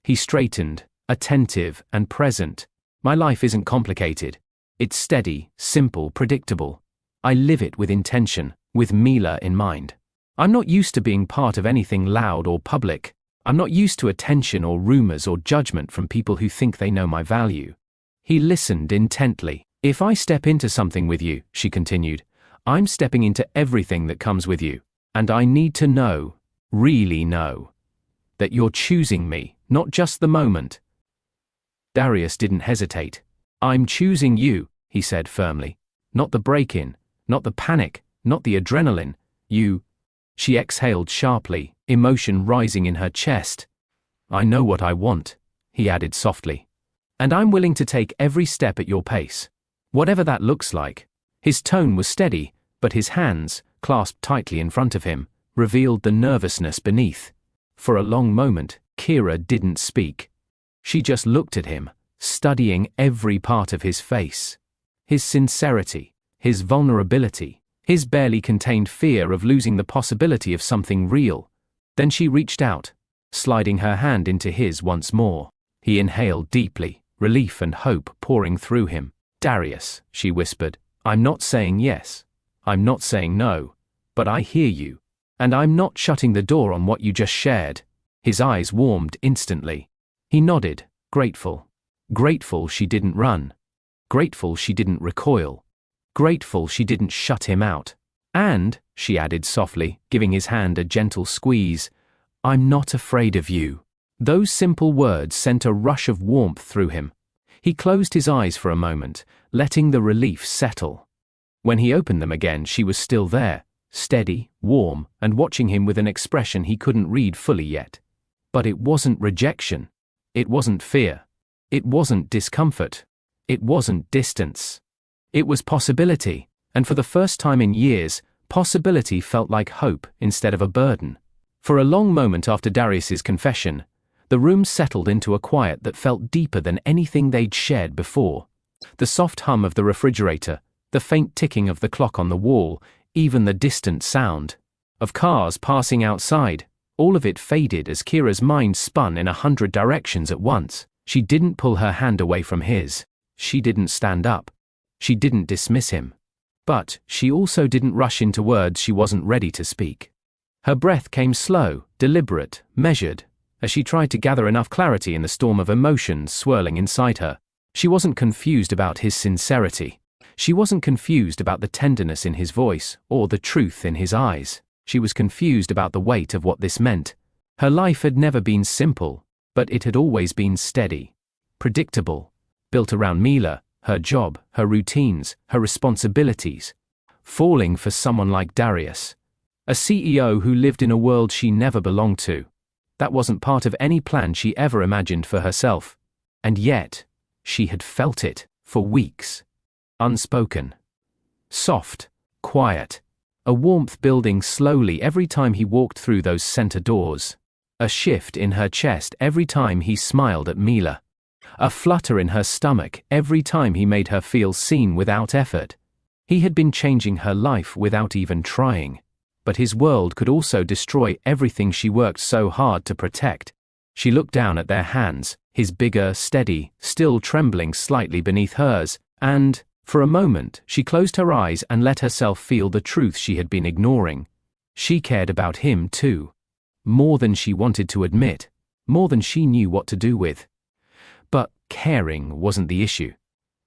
He straightened, attentive and present. "My life isn't complicated. It's steady, simple, predictable. I live it with intention, with Mila in mind. I'm not used to being part of anything loud or public. I'm not used to attention or rumors or judgment from people who think they know my value." He listened intently. "If I step into something with you," she continued, "I'm stepping into everything that comes with you. And I need to know, really know, that you're choosing me, not just the moment." Darius didn't hesitate. "I'm choosing you," he said firmly. "Not the break-in, not the panic, not the adrenaline. You." She exhaled sharply, emotion rising in her chest. "I know what I want," he added softly. "And I'm willing to take every step at your pace. Whatever that looks like." His tone was steady, but his hands, clasped tightly in front of him, revealed the nervousness beneath. For a long moment, Kira didn't speak. She just looked at him, studying every part of his face. His sincerity, his vulnerability, his barely contained fear of losing the possibility of something real. Then she reached out, sliding her hand into his once more. He inhaled deeply, relief and hope pouring through him. "Darius," she whispered, "I'm not saying yes. I'm not saying no. But I hear you. And I'm not shutting the door on what you just shared." His eyes warmed instantly. He nodded, grateful. Grateful she didn't run. Grateful she didn't recoil. Grateful she didn't shut him out. "And," she added softly, giving his hand a gentle squeeze, "I'm not afraid of you." Those simple words sent a rush of warmth through him. He closed his eyes for a moment, letting the relief settle. When he opened them again, she was still there, steady, warm, and watching him with an expression he couldn't read fully yet. But it wasn't rejection. It wasn't fear. It wasn't discomfort. It wasn't distance. It was possibility, and for the first time in years, possibility felt like hope instead of a burden. For a long moment after Darius's confession, the room settled into a quiet that felt deeper than anything they'd shared before. The soft hum of the refrigerator, the faint ticking of the clock on the wall, even the distant sound of cars passing outside, all of it faded as Kira's mind spun in 100 directions at once. She didn't pull her hand away from his. She didn't stand up. She didn't dismiss him. But she also didn't rush into words she wasn't ready to speak. Her breath came slow, deliberate, measured, as she tried to gather enough clarity in the storm of emotions swirling inside her. She wasn't confused about his sincerity. She wasn't confused about the tenderness in his voice or the truth in his eyes. She was confused about the weight of what this meant. Her life had never been simple, but it had always been steady, predictable, built around Mila, her job, her routines, her responsibilities. Falling for someone like Darius, a CEO who lived in a world she never belonged to. That wasn't part of any plan she ever imagined for herself. And yet, she had felt it for weeks. Unspoken. Soft, quiet. A warmth building slowly every time he walked through those center doors. A shift in her chest every time he smiled at Mila. A flutter in her stomach every time he made her feel seen without effort. He had been changing her life without even trying. But his world could also destroy everything she worked so hard to protect. She looked down at their hands, his bigger, steady, still trembling slightly beneath hers, and, for a moment, she closed her eyes and let herself feel the truth she had been ignoring. She cared about him too. More than she wanted to admit, more than she knew what to do with. But caring wasn't the issue.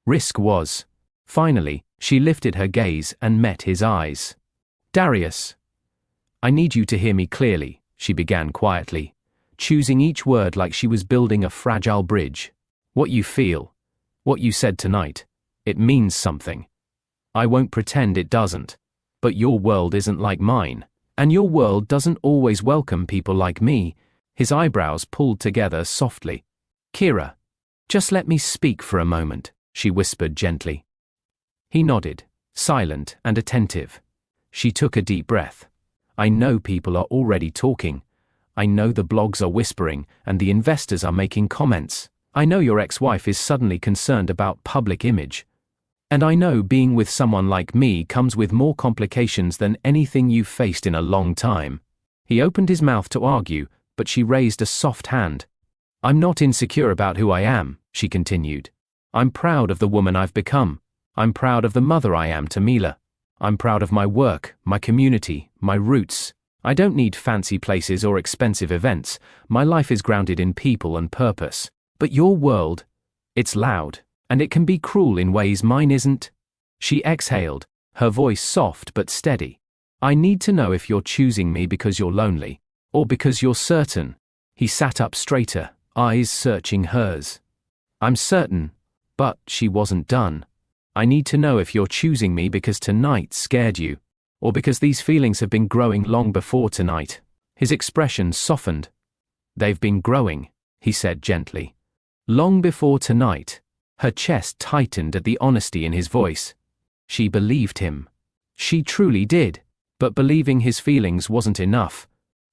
Risk was. Finally, she lifted her gaze and met his eyes. "Darius, I need you to hear me clearly," she began quietly, choosing each word like she was building a fragile bridge. "What you feel, what you said tonight, it means something. I won't pretend it doesn't. But your world isn't like mine, and your world doesn't always welcome people like me." His eyebrows pulled together softly. "Kira, Just let me speak for a moment, she whispered gently. He nodded, silent and attentive. She took a deep breath. I know people are already talking. I know the blogs are whispering and the investors are making comments. I know your ex-wife is suddenly concerned about public image. And I know being with someone like me comes with more complications than anything you've faced in a long time. He opened his mouth to argue, but she raised a soft hand. I'm not insecure about who I am, she continued. I'm proud of the woman I've become. I'm proud of the mother I am to Mila. I'm proud of my work, my community, my roots. I don't need fancy places or expensive events. My life is grounded in people and purpose. But your world, it's loud, and it can be cruel in ways mine isn't. She exhaled, her voice soft but steady. I need to know if you're choosing me because you're lonely, or because you're certain. He sat up straighter, eyes searching hers. I'm certain, but she wasn't done. I need to know if you're choosing me because tonight scared you, or because these feelings have been growing long before tonight. His expression softened. They've been growing, he said gently. Long before tonight. Her chest tightened at the honesty in his voice. She believed him. She truly did, but believing his feelings wasn't enough.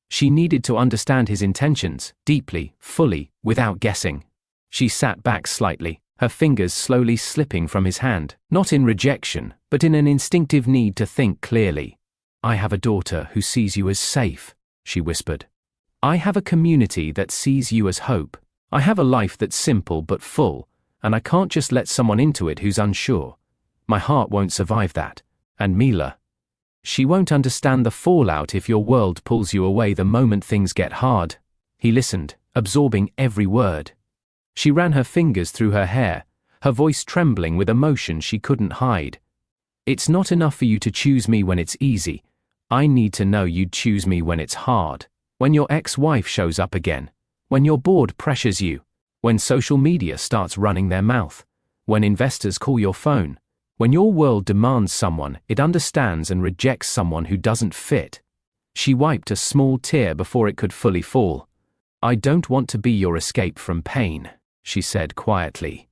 She needed to understand his intentions, deeply, fully, without guessing. She sat back slightly, her fingers slowly slipping from his hand, not in rejection, but in an instinctive need to think clearly. I have a daughter who sees you as safe, she whispered. I have a community that sees you as hope. I have a life that's simple but full, and I can't just let someone into it who's unsure. My heart won't survive that. And Mila, she won't understand the fallout if your world pulls you away the moment things get hard. He listened, absorbing every word. She ran her fingers through her hair, her voice trembling with emotion she couldn't hide. It's not enough for you to choose me when it's easy. I need to know you'd choose me when it's hard. When your ex-wife shows up again. When your board pressures you. When social media starts running their mouth. When investors call your phone. When your world demands someone, it understands and rejects someone who doesn't fit. She wiped a small tear before it could fully fall. I don't want to be your escape from pain, she said quietly.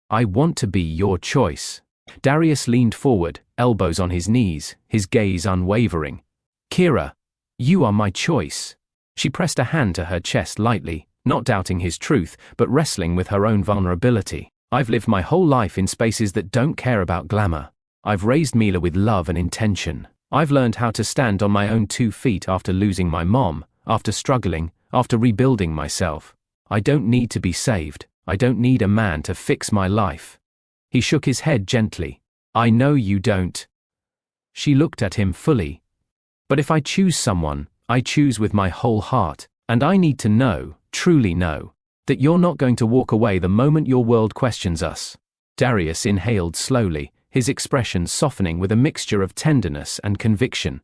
I want to be your choice. Darius leaned forward, elbows on his knees, his gaze unwavering. Kira, you are my choice. She pressed a hand to her chest lightly, not doubting his truth, but wrestling with her own vulnerability. I've lived my whole life in spaces that don't care about glamour. I've raised Mila with love and intention. I've learned how to stand on my own 2 feet after losing my mom, after struggling, after rebuilding myself. I don't need to be saved. I don't need a man to fix my life. He shook his head gently. I know you don't. She looked at him fully. But if I choose someone, I choose with my whole heart, and I need to know, truly know, that you're not going to walk away the moment your world questions us. Darius inhaled slowly, his expression softening with a mixture of tenderness and conviction.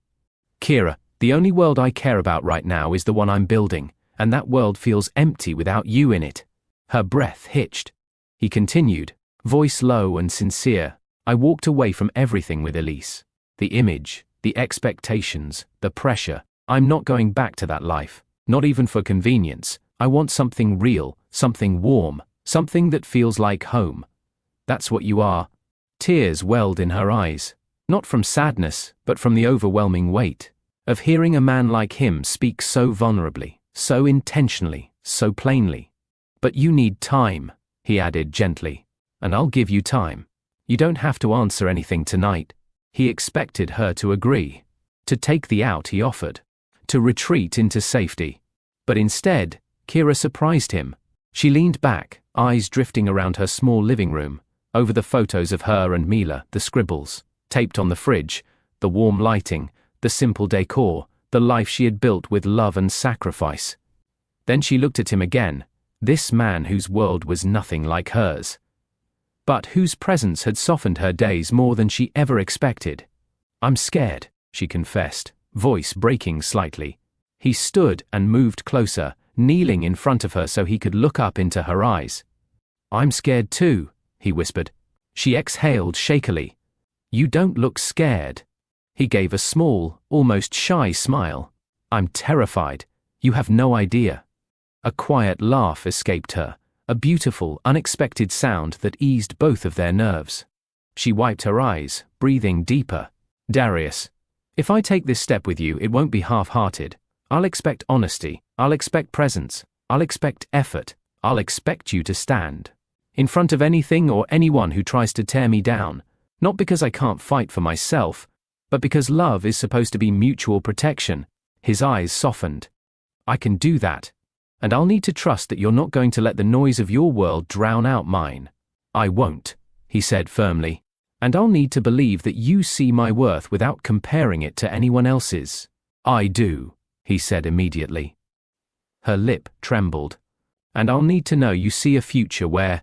Kira, the only world I care about right now is the one I'm building, and that world feels empty without you in it. Her breath hitched. He continued, voice low and sincere. I walked away from everything with Elise. The image, the expectations, the pressure. I'm not going back to that life, not even for convenience. I want something real, something warm, something that feels like home. That's what you are. Tears welled in her eyes, not from sadness, but from the overwhelming weight of hearing a man like him speak so vulnerably, so intentionally, so plainly. But you need time, he added gently, and I'll give you time. You don't have to answer anything tonight. He expected her to agree, to take the out he offered, to retreat into safety. But instead, Kira surprised him. She leaned back, eyes drifting around her small living room, over the photos of her and Mila, the scribbles, taped on the fridge, the warm lighting, the simple decor, the life she had built with love and sacrifice. Then she looked at him again, this man whose world was nothing like hers, but whose presence had softened her days more than she ever expected. I'm scared, she confessed, voice breaking slightly. He stood and moved closer, kneeling in front of her so he could look up into her eyes. I'm scared too, he whispered. She exhaled shakily. You don't look scared. He gave a small, almost shy smile. I'm terrified. You have no idea. A quiet laugh escaped her, a beautiful, unexpected sound that eased both of their nerves. She wiped her eyes, breathing deeper. Darius, if I take this step with you, it won't be half-hearted. I'll expect honesty, I'll expect presence, I'll expect effort, I'll expect you to stand in front of anything or anyone who tries to tear me down, not because I can't fight for myself, but because love is supposed to be mutual protection. His eyes softened. I can do that. And I'll need to trust that you're not going to let the noise of your world drown out mine. I won't, he said firmly. And I'll need to believe that you see my worth without comparing it to anyone else's. I do, he said immediately. Her lip trembled. And I'll need to know you see a future where,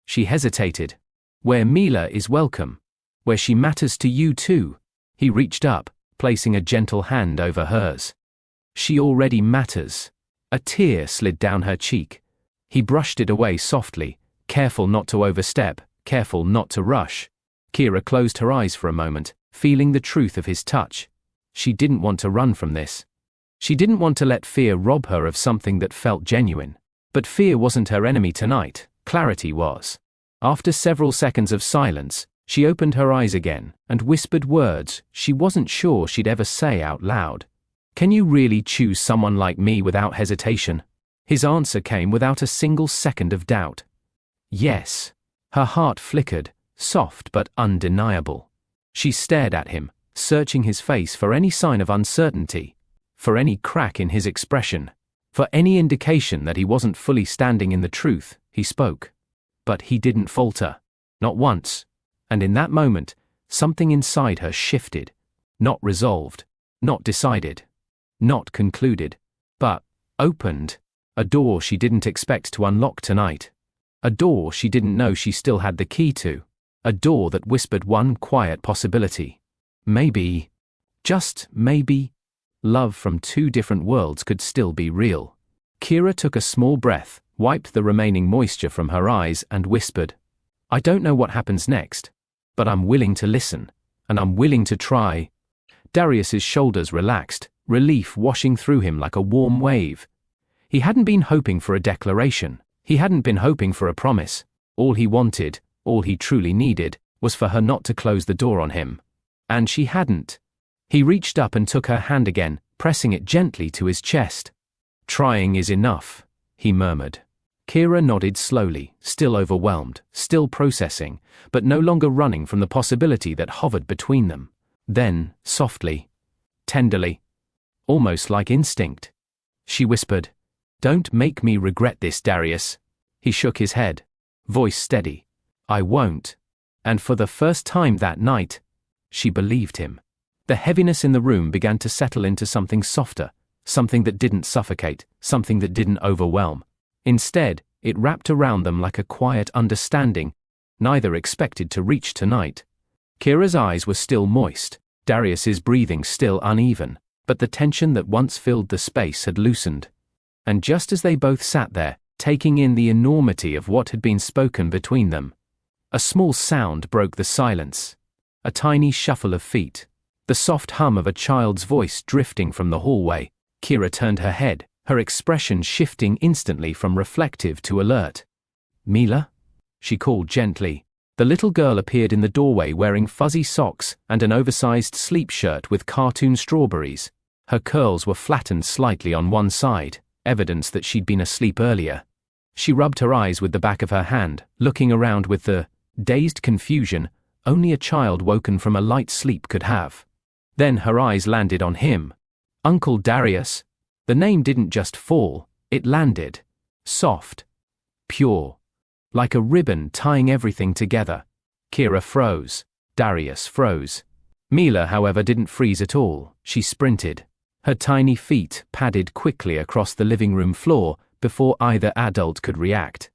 she hesitated, where Mila is welcome, where she matters to you too. He reached up, placing a gentle hand over hers. She already matters. A tear slid down her cheek. He brushed it away softly, careful not to overstep, careful not to rush. Kira closed her eyes for a moment, feeling the truth of his touch. She didn't want to run from this. She didn't want to let fear rob her of something that felt genuine. But fear wasn't her enemy tonight, clarity was. After several seconds of silence, she opened her eyes again and whispered words she wasn't sure she'd ever say out loud. Can you really choose someone like me without hesitation? His answer came without a single second of doubt. Yes. Her heart flickered, soft but undeniable. She stared at him, searching his face for any sign of uncertainty, for any crack in his expression, for any indication that he wasn't fully standing in the truth. He spoke. But he didn't falter. Not once. And in that moment, something inside her shifted. Not resolved. Not decided. Not concluded. But opened. A door she didn't expect to unlock tonight. A door she didn't know she still had the key to. A door that whispered one quiet possibility. Maybe, just maybe, love from two different worlds could still be real. Kira took a small breath, wiped the remaining moisture from her eyes and whispered, I don't know what happens next, but I'm willing to listen, and I'm willing to try. Darius's shoulders relaxed, relief washing through him like a warm wave. He hadn't been hoping for a declaration. He hadn't been hoping for a promise. All he wanted, all he truly needed, was for her not to close the door on him. And she hadn't. He reached up and took her hand again, pressing it gently to his chest. Trying is enough, he murmured. Kira nodded slowly, still overwhelmed, still processing, but no longer running from the possibility that hovered between them. Then, softly, tenderly, almost like instinct, she whispered, Don't make me regret this, Darius. He shook his head, voice steady. I won't. And for the first time that night, she believed him. The heaviness in the room began to settle into something softer, something that didn't suffocate, something that didn't overwhelm. Instead, it wrapped around them like a quiet understanding, neither expected to reach tonight. Kira's eyes were still moist, Darius's breathing still uneven, but the tension that once filled the space had loosened. And just as they both sat there, taking in the enormity of what had been spoken between them, a small sound broke the silence. A tiny shuffle of feet. The soft hum of a child's voice drifting from the hallway. Kira turned her head, her expression shifting instantly from reflective to alert. Mila? She called gently. The little girl appeared in the doorway wearing fuzzy socks and an oversized sleep shirt with cartoon strawberries. Her curls were flattened slightly on one side, evidence that she'd been asleep earlier. She rubbed her eyes with the back of her hand, looking around with the dazed confusion only a child woken from a light sleep could have. Then her eyes landed on him. Uncle Darius. The name didn't just fall, it landed. Soft. Pure. Like a ribbon tying everything together. Kira froze. Darius froze. Mila, however, didn't freeze at all. She sprinted. Her tiny feet padded quickly across the living room floor before either adult could react.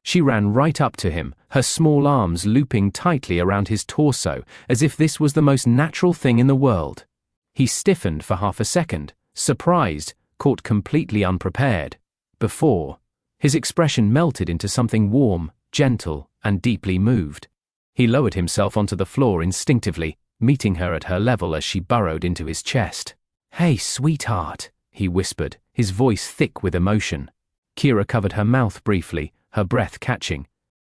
She ran right up to him, her small arms looping tightly around his torso, as if this was the most natural thing in the world. He stiffened for half a second, surprised, caught completely unprepared. Before, his expression melted into something warm, gentle, and deeply moved. He lowered himself onto the floor instinctively, meeting her at her level as she burrowed into his chest. Hey, sweetheart, he whispered, his voice thick with emotion. Kira covered her mouth briefly, her breath catching.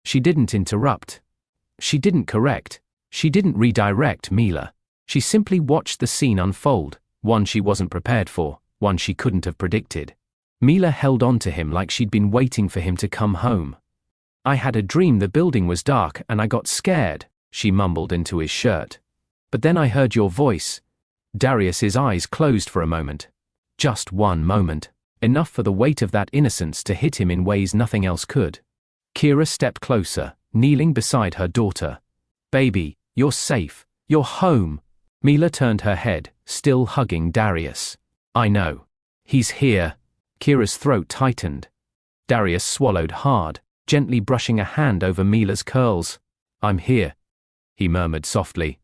She didn't interrupt. She didn't correct. She didn't redirect Mila. She simply watched the scene unfold, one she wasn't prepared for, one she couldn't have predicted. Mila held on to him like she'd been waiting for him to come home. "I had a dream the building was dark and I got scared," she mumbled into his shirt. "But then I heard your voice." Darius's eyes closed for a moment. Just one moment. Enough for the weight of that innocence to hit him in ways nothing else could. Kira stepped closer, kneeling beside her daughter. "Baby, you're safe. You're home." Mila turned her head, still hugging Darius. "I know. He's here." Kira's throat tightened. Darius swallowed hard, gently brushing a hand over Mila's curls. "I'm here," he murmured softly.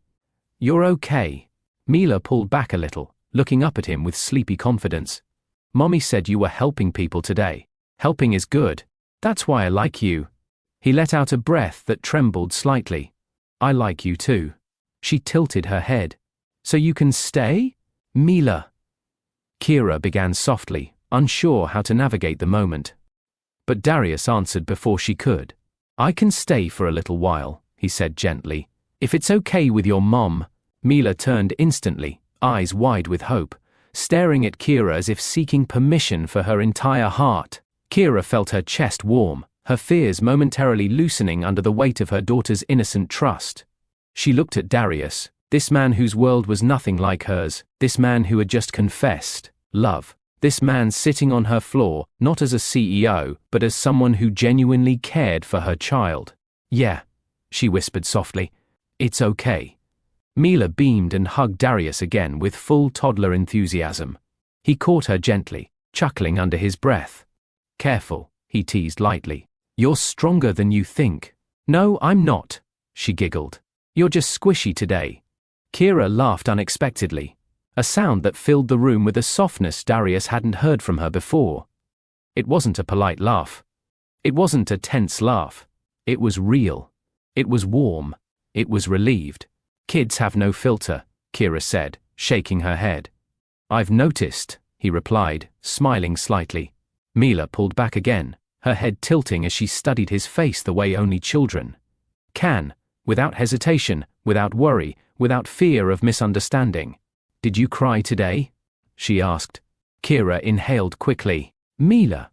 "You're okay." Mila pulled back a little, looking up at him with sleepy confidence. "Mommy said you were helping people today. Helping is good. That's why I like you." He let out a breath that trembled slightly. "I like you too." She tilted her head. "So you can stay?" "Mila." Kira began softly, unsure how to navigate the moment. But Darius answered before she could. "I can stay for a little while," he said gently. "If it's okay with your mom." Mila turned instantly, eyes wide with hope, staring at Kira as if seeking permission for her entire heart. Kira felt her chest warm, her fears momentarily loosening under the weight of her daughter's innocent trust. She looked at Darius, this man whose world was nothing like hers, this man who had just confessed love, this man sitting on her floor, not as a CEO, but as someone who genuinely cared for her child. "Yeah," she whispered softly. "It's okay." Mila beamed and hugged Darius again with full toddler enthusiasm. He caught her gently, chuckling under his breath. "Careful," he teased lightly. "You're stronger than you think." "No, I'm not," she giggled. "You're just squishy today." Kira laughed unexpectedly, a sound that filled the room with a softness Darius hadn't heard from her before. It wasn't a polite laugh. It wasn't a tense laugh. It was real. It was warm. It was relieved. "Kids have no filter," Kira said, shaking her head. "I've noticed," he replied, smiling slightly. Mila pulled back again, her head tilting as she studied his face the way only children can, without hesitation, without worry, without fear of misunderstanding. "Did you cry today?" she asked. Kira inhaled quickly. "Mila."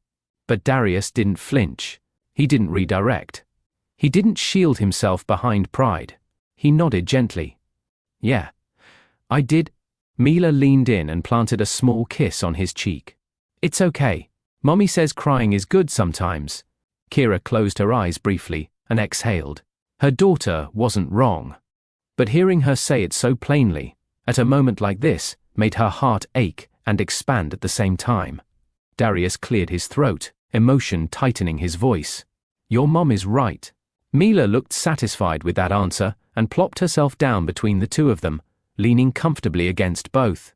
But Darius didn't flinch. He didn't redirect. He didn't shield himself behind pride. He nodded gently. "Yeah, I did." Mila leaned in and planted a small kiss on his cheek. "It's okay. Mommy says crying is good sometimes." Kira closed her eyes briefly and exhaled. Her daughter wasn't wrong. But hearing her say it so plainly, at a moment like this, made her heart ache and expand at the same time. Darius cleared his throat, emotion tightening his voice. "Your mom is right." Mila looked satisfied with that answer and plopped herself down between the two of them, leaning comfortably against both.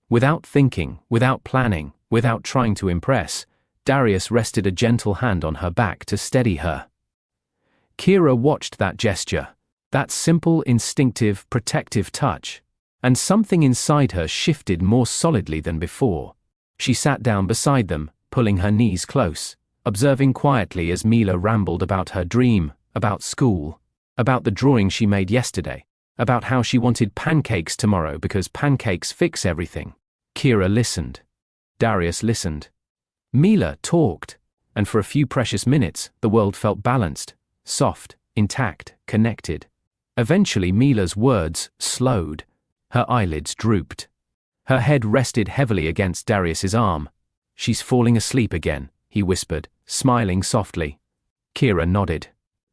Without thinking, without planning, without trying to impress, Darius rested a gentle hand on her back to steady her. Kira watched that gesture, that simple, instinctive, protective touch, and something inside her shifted more solidly than before. She sat down beside them, pulling her knees close, observing quietly as Mila rambled about her dream, about school, about the drawing she made yesterday, about how she wanted pancakes tomorrow because pancakes fix everything. Kira listened. Darius listened. Mila talked, and for a few precious minutes, the world felt balanced, soft, intact, connected. Eventually Mila's words slowed. Her eyelids drooped. Her head rested heavily against Darius's arm. "She's falling asleep again," he whispered, smiling softly. Kira nodded.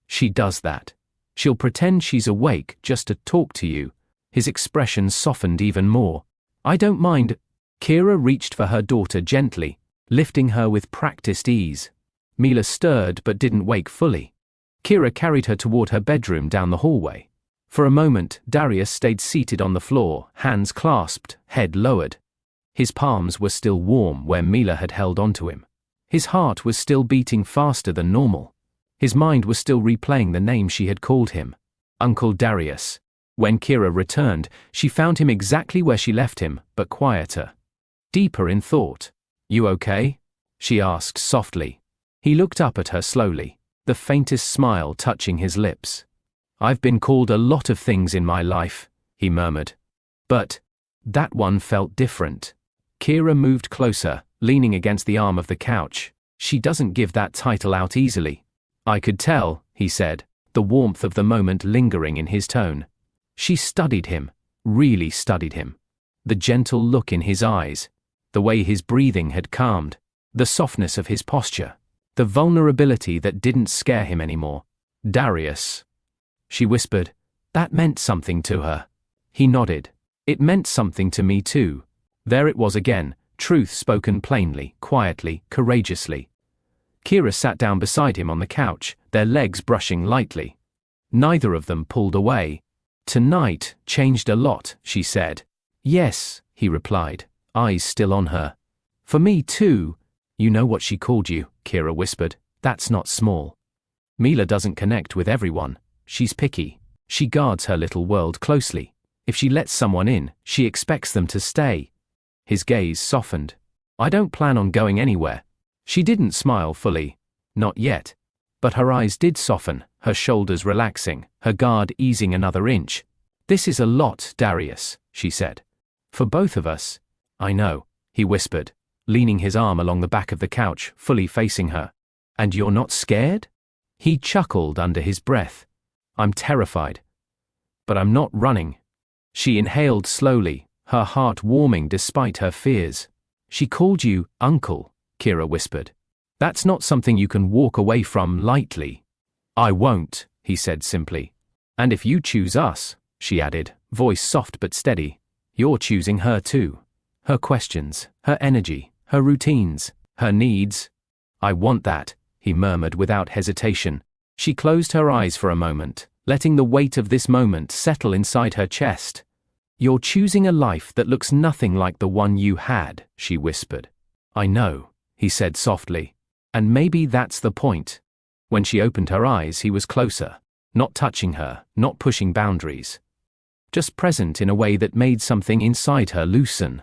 "She does that. She'll pretend she's awake just to talk to you." His expression softened even more. "I don't mind." Kira reached for her daughter gently, lifting her with practiced ease. Mila stirred but didn't wake fully. Kira carried her toward her bedroom down the hallway. For a moment, Darius stayed seated on the floor, hands clasped, head lowered. His palms were still warm where Mila had held onto him. His heart was still beating faster than normal. His mind was still replaying the name she had called him, Uncle Darius. When Kira returned, she found him exactly where she left him, but quieter. Deeper in thought. "You okay?" she asked softly. He looked up at her slowly, the faintest smile touching his lips. "I've been called a lot of things in my life," he murmured. "But that one felt different." Kira moved closer, leaning against the arm of the couch. "She doesn't give that title out easily." "I could tell," he said, the warmth of the moment lingering in his tone. She studied him, really studied him. The gentle look in his eyes, the way his breathing had calmed, the softness of his posture, the vulnerability that didn't scare him anymore. "Darius," she whispered. That meant something to her. He nodded. "It meant something to me too." There it was again, truth spoken plainly, quietly, courageously. Kira sat down beside him on the couch, their legs brushing lightly. Neither of them pulled away. "Tonight changed a lot," she said. "Yes," he replied, eyes still on her. "For me too." "You know what she called you," Kira whispered. "That's not small." "Mila doesn't connect with everyone. She's picky. She guards her little world closely. If she lets someone in, she expects them to stay." His gaze softened. "I don't plan on going anywhere." She didn't smile fully. Not yet. But her eyes did soften, her shoulders relaxing, her guard easing another inch. "This is a lot, Darius," she said. "For both of us." "I know," he whispered, leaning his arm along the back of the couch, fully facing her. "And you're not scared?" He chuckled under his breath. "I'm terrified. But I'm not running." She inhaled slowly, her heart warming despite her fears. "She called you uncle," Kira whispered. "That's not something you can walk away from lightly." "I won't," he said simply. "And if you choose us," she added, voice soft but steady, "you're choosing her too. Her questions, her energy, her routines, her needs." "I want that," he murmured without hesitation. She closed her eyes for a moment, letting the weight of this moment settle inside her chest. "You're choosing a life that looks nothing like the one you had," she whispered. "I know," he said softly. "And maybe that's the point." When she opened her eyes, he was closer, not touching her, not pushing boundaries. Just present in a way that made something inside her loosen.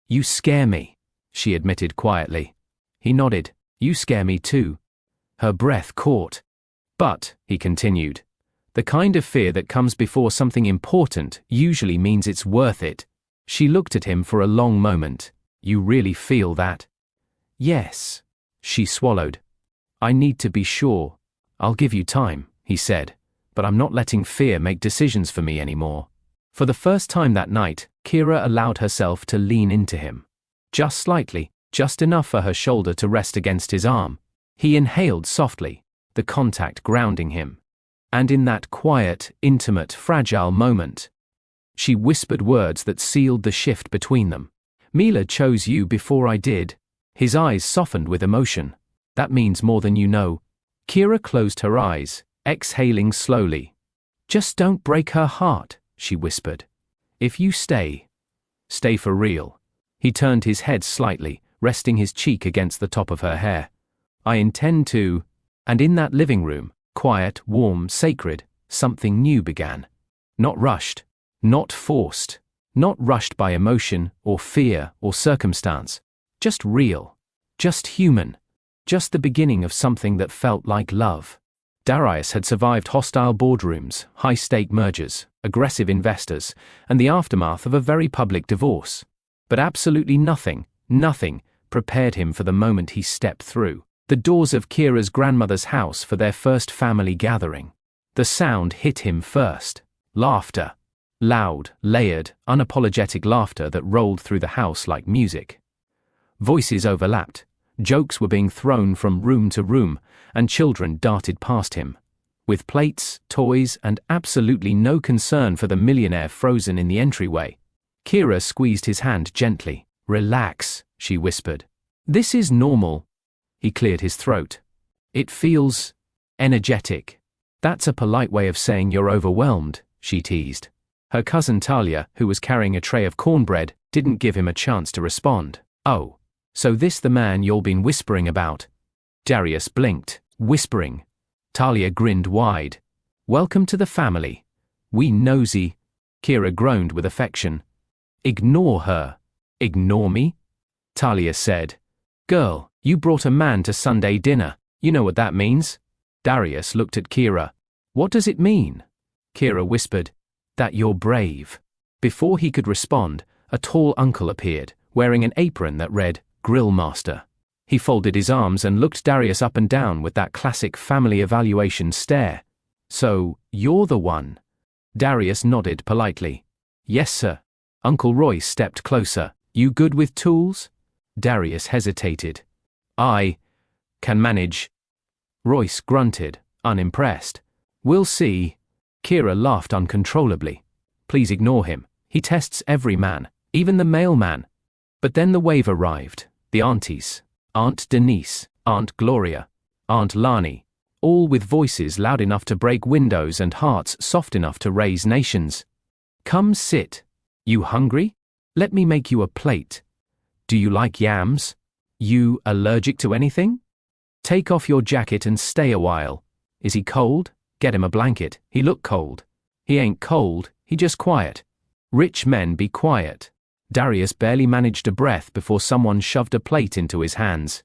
"You scare me," she admitted quietly. He nodded. "You scare me too." Her breath caught. "But," he continued, "the kind of fear that comes before something important usually means it's worth it." She looked at him for a long moment. "You really feel that?" "Yes." She swallowed. "I need to be sure." "I'll give you time," he said, "but I'm not letting fear make decisions for me anymore." For the first time that night, Kira allowed herself to lean into him. Just slightly, just enough for her shoulder to rest against his arm. He inhaled softly, the contact grounding him. And in that quiet, intimate, fragile moment, she whispered words that sealed the shift between them. "Mila chose you before I did." His eyes softened with emotion. "That means more than you know." Kira closed her eyes, exhaling slowly. "Just don't break her heart," she whispered. "If you stay, stay for real." He turned his head slightly, resting his cheek against the top of her hair. "I intend to." And in that living room, quiet, warm, sacred, something new began. Not rushed, not forced, not rushed by emotion or fear or circumstance. Just real, just human, just the beginning of something that felt like love. Darius had survived hostile boardrooms, high-stake mergers, aggressive investors, and the aftermath of a very public divorce. But absolutely nothing prepared him for the moment he stepped through the doors of Kira's grandmother's house for their first family gathering. The sound hit him first. Laughter. Loud, layered, unapologetic laughter that rolled through the house like music. Voices overlapped. Jokes were being thrown from room to room, and children darted past him. With plates, toys, and absolutely no concern for the millionaire frozen in the entryway. Kira squeezed his hand gently. "Relax," she whispered. "This is normal." He cleared his throat. "It feels energetic." "That's a polite way of saying you're overwhelmed," she teased. Her cousin Talia, who was carrying a tray of cornbread, didn't give him a chance to respond. "Oh, so this the man you've been whispering about?" Darius blinked. "Whispering?" Talia grinned wide. "Welcome to the family. We nosy." Kira groaned with affection. "Ignore her." "Ignore me?" Talia said. "Girl, you brought a man to Sunday dinner. You know what that means? Darius looked at Kira. What does it mean? Kira whispered, that you're brave. Before he could respond, a tall uncle appeared, wearing an apron that read, Grill Master. He folded his arms and looked Darius up and down with that classic family evaluation stare. So, you're the one. Darius nodded politely. Yes, sir. Uncle Roy stepped closer. You good with tools? Darius hesitated. I can manage. Royce grunted, unimpressed. We'll see. Kira laughed uncontrollably. Please ignore him. He tests every man, even the mailman. But then the wave arrived. The aunties. Aunt Denise, Aunt Gloria, Aunt Lani. All with voices loud enough to break windows and hearts soft enough to raise nations. Come sit. You hungry? Let me make you a plate. Do you like yams? You allergic to anything? Take off your jacket and stay a while. Is he cold? Get him a blanket. He look cold. He ain't cold, he just quiet. Rich men be quiet. Darius barely managed a breath before someone shoved a plate into his hands.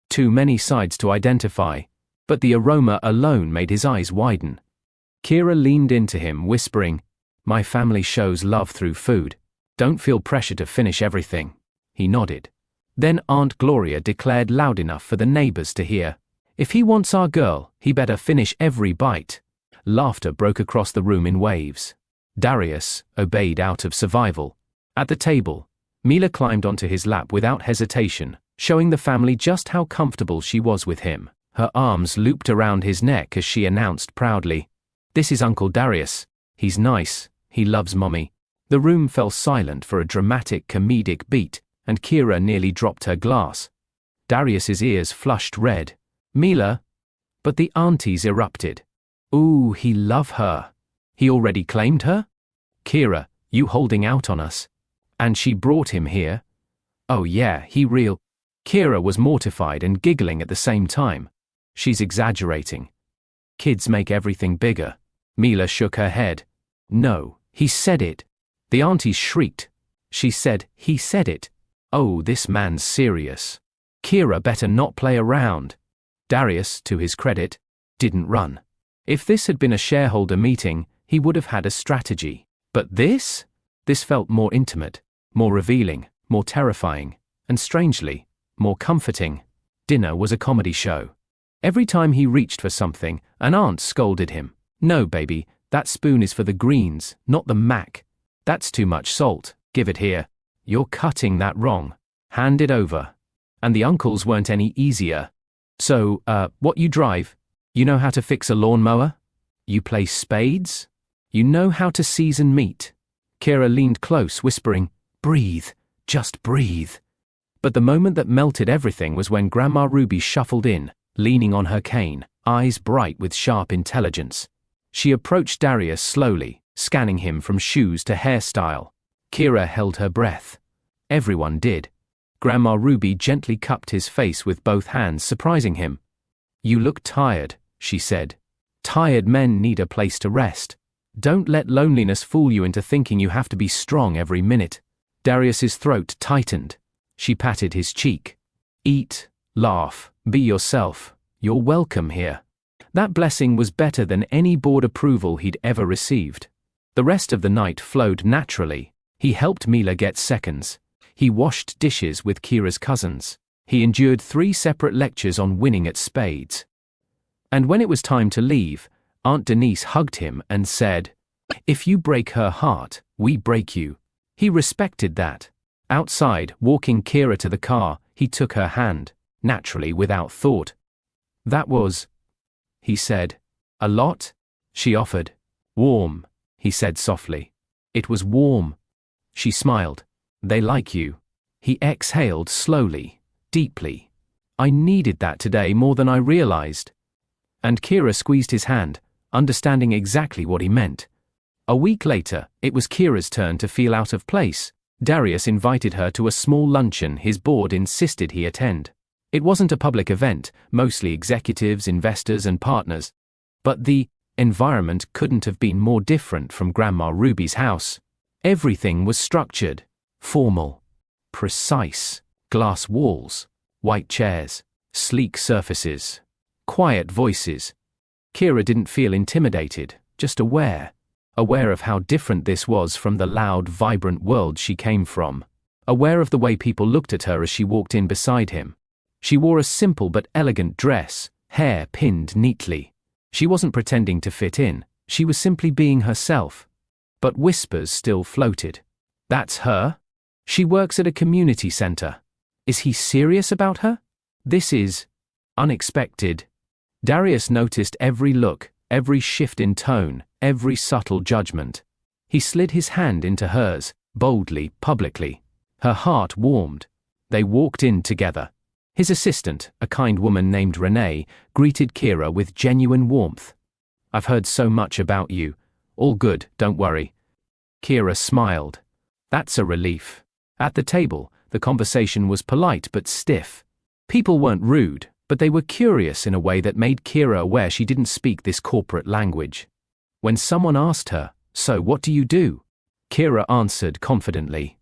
Too many sides to identify, but the aroma alone made his eyes widen. Kira leaned into him, whispering, My family shows love through food. Don't feel pressure to finish everything. He nodded. Then Aunt Gloria declared loud enough for the neighbors to hear, If he wants our girl, he better finish every bite. Laughter broke across the room in waves. Darius obeyed out of survival. At the table, Mila climbed onto his lap without hesitation, showing the family just how comfortable she was with him. Her arms looped around his neck as she announced proudly, This is Uncle Darius. He's nice. He loves Mommy. The room fell silent for a dramatic comedic beat, and Kira nearly dropped her glass. Darius's ears flushed red. Mila? But the aunties erupted. Ooh, he love her. He already claimed her? Kira, you holding out on us? And she brought him here? Oh yeah, he real. Kira was mortified and giggling at the same time. She's exaggerating. Kids make everything bigger. Mila shook her head. No, he said it. The aunties shrieked. She said, he said it. Oh, this man's serious. Kira better not play around. Darius, to his credit, didn't run. If this had been a shareholder meeting, he would have had a strategy. But this? This felt more intimate, more revealing, more terrifying, and strangely, more comforting. Dinner was a comedy show. Every time he reached for something, an aunt scolded him. No, baby, that spoon is for the greens, not the mac. That's too much salt, give it here. You're cutting that wrong. Hand it over. And the uncles weren't any easier. So, what you drive? You know how to fix a lawnmower? You play spades? You know how to season meat? Kira leaned close, whispering, Breathe, just breathe. But the moment that melted everything was when Grandma Ruby shuffled in, leaning on her cane, eyes bright with sharp intelligence. She approached Darius slowly, scanning him from shoes to hairstyle. Kira held her breath. Everyone did. Grandma Ruby gently cupped his face with both hands, surprising him. You look tired, she said. Tired men need a place to rest. Don't let loneliness fool you into thinking you have to be strong every minute. Darius's throat tightened. She patted his cheek. Eat, laugh, be yourself. You're welcome here. That blessing was better than any board approval he'd ever received. The rest of the night flowed naturally. He helped Mila get seconds. He washed dishes with Kira's cousins. He endured 3 separate lectures on winning at spades. And when it was time to leave, Aunt Denise hugged him and said, If you break her heart, we break you. He respected that. Outside, walking Kira to the car, he took her hand, naturally without thought. That was, he said. A lot? She offered. Warm, he said softly. It was warm. She smiled. They like you. He exhaled slowly, deeply. I needed that today more than I realized. And Kira squeezed his hand, understanding exactly what he meant. A week later, it was Kira's turn to feel out of place. Darius invited her to a small luncheon his board insisted he attend. It wasn't a public event, mostly executives, investors, and partners. But the environment couldn't have been more different from Grandma Ruby's house. Everything was structured, formal, precise, glass walls, white chairs, sleek surfaces. quiet voices. Kira didn't feel intimidated, just aware. Aware of how different this was from the loud, vibrant world she came from. Aware of the way people looked at her as she walked in beside him. She wore a simple but elegant dress, hair pinned neatly. She wasn't pretending to fit in, she was simply being herself. But whispers still floated. That's her? She works at a community center. Is he serious about her? This is unexpected. Darius noticed every look, every shift in tone, every subtle judgment. He slid his hand into hers, boldly, publicly. Her heart warmed. They walked in together. His assistant, a kind woman named Renee, greeted Kira with genuine warmth. I've heard so much about you. All good, don't worry. Kira smiled. That's a relief. At the table, the conversation was polite but stiff. People weren't rude, but they were curious in a way that made Kira aware she didn't speak this corporate language. When someone asked her, "So what do you do?" Kira answered confidently.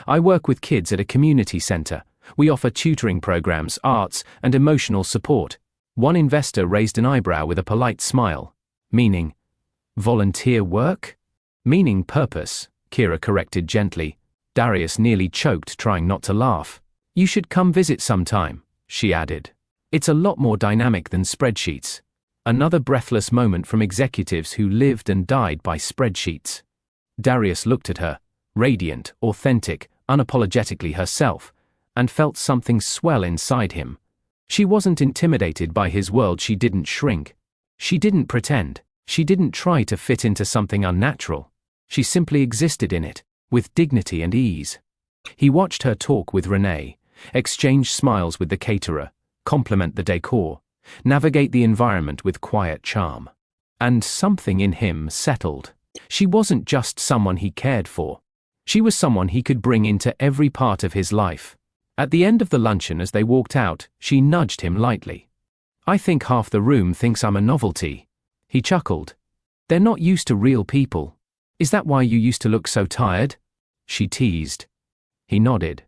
I work with kids at a community center. We offer tutoring programs, arts, and emotional support. One investor raised an eyebrow with a polite smile. Meaning, volunteer work? Meaning purpose, Kira corrected gently. Darius nearly choked, trying not to laugh. You should come visit sometime, she added. It's a lot more dynamic than spreadsheets. Another breathless moment from executives who lived and died by spreadsheets. Darius looked at her, radiant, authentic, unapologetically herself, and felt something swell inside him. She wasn't intimidated by his world, she didn't shrink. She didn't pretend. She didn't try to fit into something unnatural. She simply existed in it, with dignity and ease. He watched her talk with Renee, exchange smiles with the caterer, compliment the decor, navigate the environment with quiet charm. And something in him settled. She wasn't just someone he cared for. She was someone he could bring into every part of his life. At the end of the luncheon, as they walked out, she nudged him lightly. I think half the room thinks I'm a novelty. He chuckled. They're not used to real people. Is that why you used to look so tired? She teased. He nodded.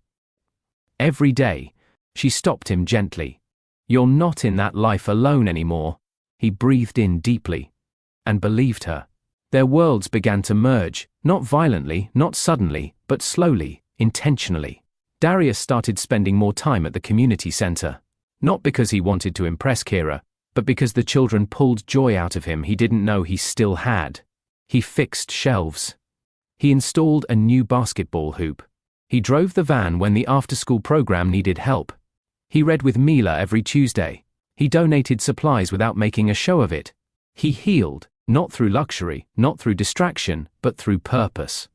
Every day. She stopped him gently. You're not in that life alone anymore. He breathed in deeply. And believed her. Their worlds began to merge, not violently, not suddenly, but slowly, intentionally. Darius started spending more time at the community center. Not because he wanted to impress Kira, but because the children pulled joy out of him he didn't know he still had. He fixed shelves. He installed a new basketball hoop. He drove the van when the after-school program needed help. He read with Mila every Tuesday. He donated supplies without making a show of it. He healed, not through luxury, not through distraction, but through purpose.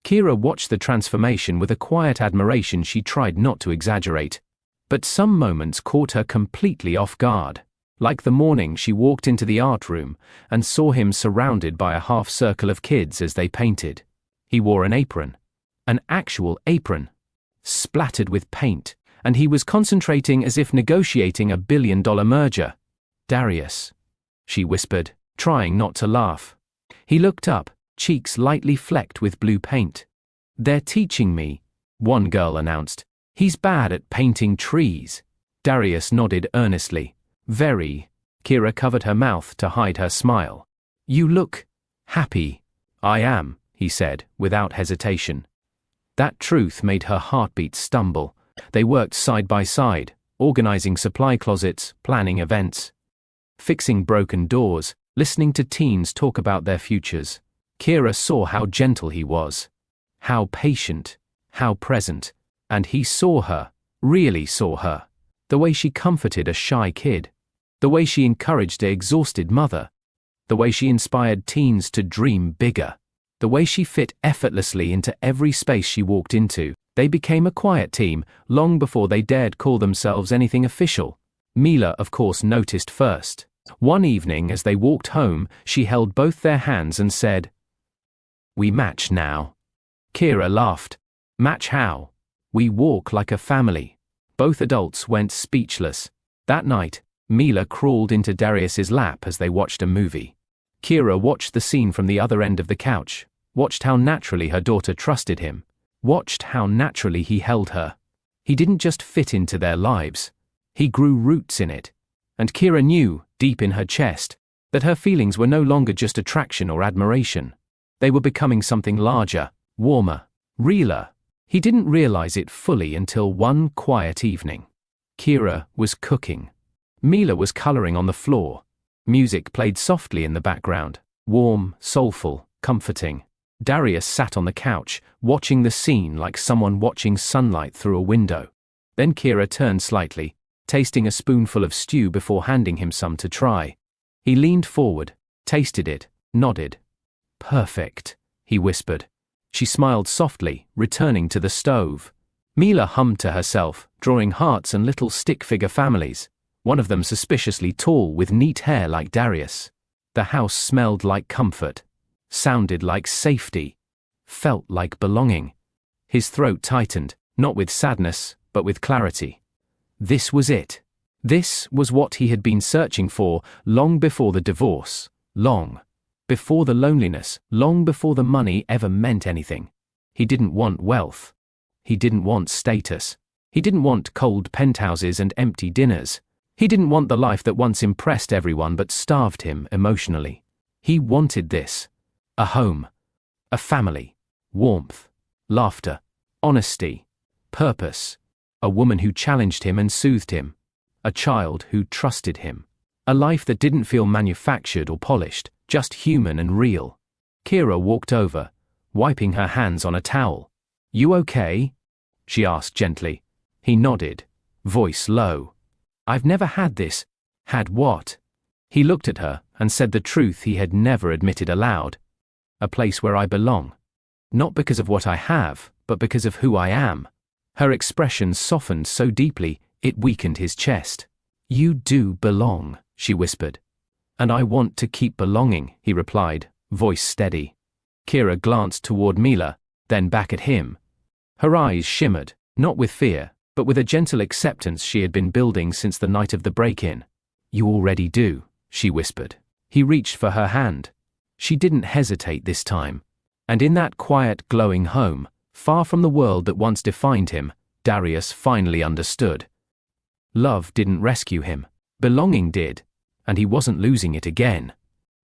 Kira watched the transformation with a quiet admiration she tried not to exaggerate. But some moments caught her completely off guard. Like the morning she walked into the art room and saw him surrounded by a half circle of kids as they painted. He wore an apron. An actual apron. Splattered with paint, and he was concentrating as if negotiating a billion-dollar merger. Darius, she whispered, trying not to laugh. He looked up, cheeks lightly flecked with blue paint. They're teaching me, one girl announced. He's bad at painting trees. Darius nodded earnestly. Very. Kira covered her mouth to hide her smile. You look happy. I am, he said, without hesitation. That truth made her heartbeat stumble. They worked side by side, organizing supply closets, planning events, fixing broken doors, listening to teens talk about their futures. Kira saw how gentle he was, how patient, how present, and he saw her, really saw her. The way she comforted a shy kid, the way she encouraged an exhausted mother, the way she inspired teens to dream bigger, the way she fit effortlessly into every space she walked into. They became a quiet team long before they dared call themselves anything official. Mila, of course, noticed first. One evening as they walked home, she held both their hands and said, "We match now." Kira laughed. Match how? We walk like a family. Both adults went speechless. That night, Mila crawled into Darius's lap as they watched a movie. Kira watched the scene from the other end of the couch, watched how naturally her daughter trusted him, watched how naturally he held her. He didn't just fit into their lives. He grew roots in it. And Kira knew, deep in her chest, that her feelings were no longer just attraction or admiration. They were becoming something larger, warmer, realer. He didn't realize it fully until one quiet evening. Kira was cooking. Mila was coloring on the floor. Music played softly in the background, warm, soulful, comforting. Darius sat on the couch, watching the scene like someone watching sunlight through a window. Then Kira turned slightly, tasting a spoonful of stew before handing him some to try. He leaned forward, tasted it, nodded. "Perfect," he whispered. She smiled softly, returning to the stove. Mila hummed to herself, drawing hearts and little stick-figure families, one of them suspiciously tall with neat hair like Darius. The house smelled like comfort, sounded like safety, felt like belonging. His throat tightened, not with sadness, but with clarity. This was it. This was what he had been searching for long before the divorce, long before the loneliness, long before the money ever meant anything. He didn't want wealth. He didn't want status. He didn't want cold penthouses and empty dinners. He didn't want the life that once impressed everyone but starved him emotionally. He wanted this. A home. A family. Warmth. Laughter. Honesty. Purpose. A woman who challenged him and soothed him. A child who trusted him. A life that didn't feel manufactured or polished, just human and real. Kira walked over, wiping her hands on a towel. "You okay?" she asked gently. He nodded, voice low. "I've never had this." Had what? He looked at her and said the truth he had never admitted aloud. "A place where I belong. Not because of what I have, but because of who I am." Her expression softened so deeply, it weakened his chest. "You do belong," she whispered. "And I want to keep belonging," he replied, voice steady. Kira glanced toward Mila, then back at him. Her eyes shimmered, not with fear, but with a gentle acceptance she had been building since the night of the break-in. "You already do," she whispered. He reached for her hand. She didn't hesitate this time. And in that quiet, glowing home, far from the world that once defined him, Darius finally understood. Love didn't rescue him. Belonging did. And he wasn't losing it again.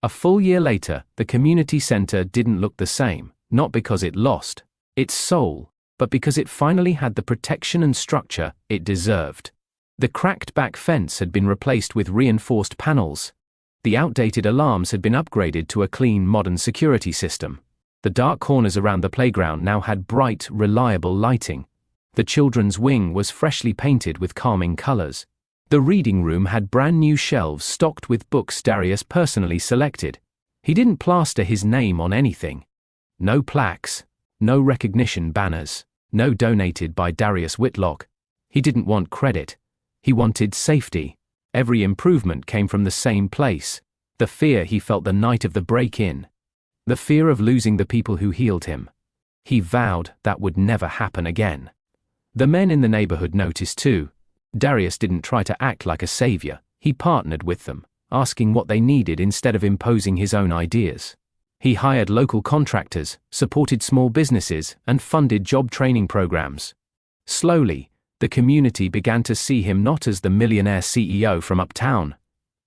A full year later, the community center didn't look the same, not because it lost its soul, but because it finally had the protection and structure it deserved. The cracked back fence had been replaced with reinforced panels. The outdated alarms had been upgraded to a clean, modern security system. The dark corners around the playground now had bright, reliable lighting. The children's wing was freshly painted with calming colors. The reading room had brand new shelves stocked with books Darius personally selected. He didn't plaster his name on anything. No plaques, no recognition banners, no donated by Darius Whitlock. He didn't want credit. He wanted safety. Every improvement came from the same place. The fear he felt the night of the break-in. The fear of losing the people who healed him. He vowed that would never happen again. The men in the neighborhood noticed too. Darius didn't try to act like a savior. He partnered with them, asking what they needed instead of imposing his own ideas. He hired local contractors, supported small businesses, and funded job training programs. Slowly, the community began to see him not as the millionaire CEO from uptown,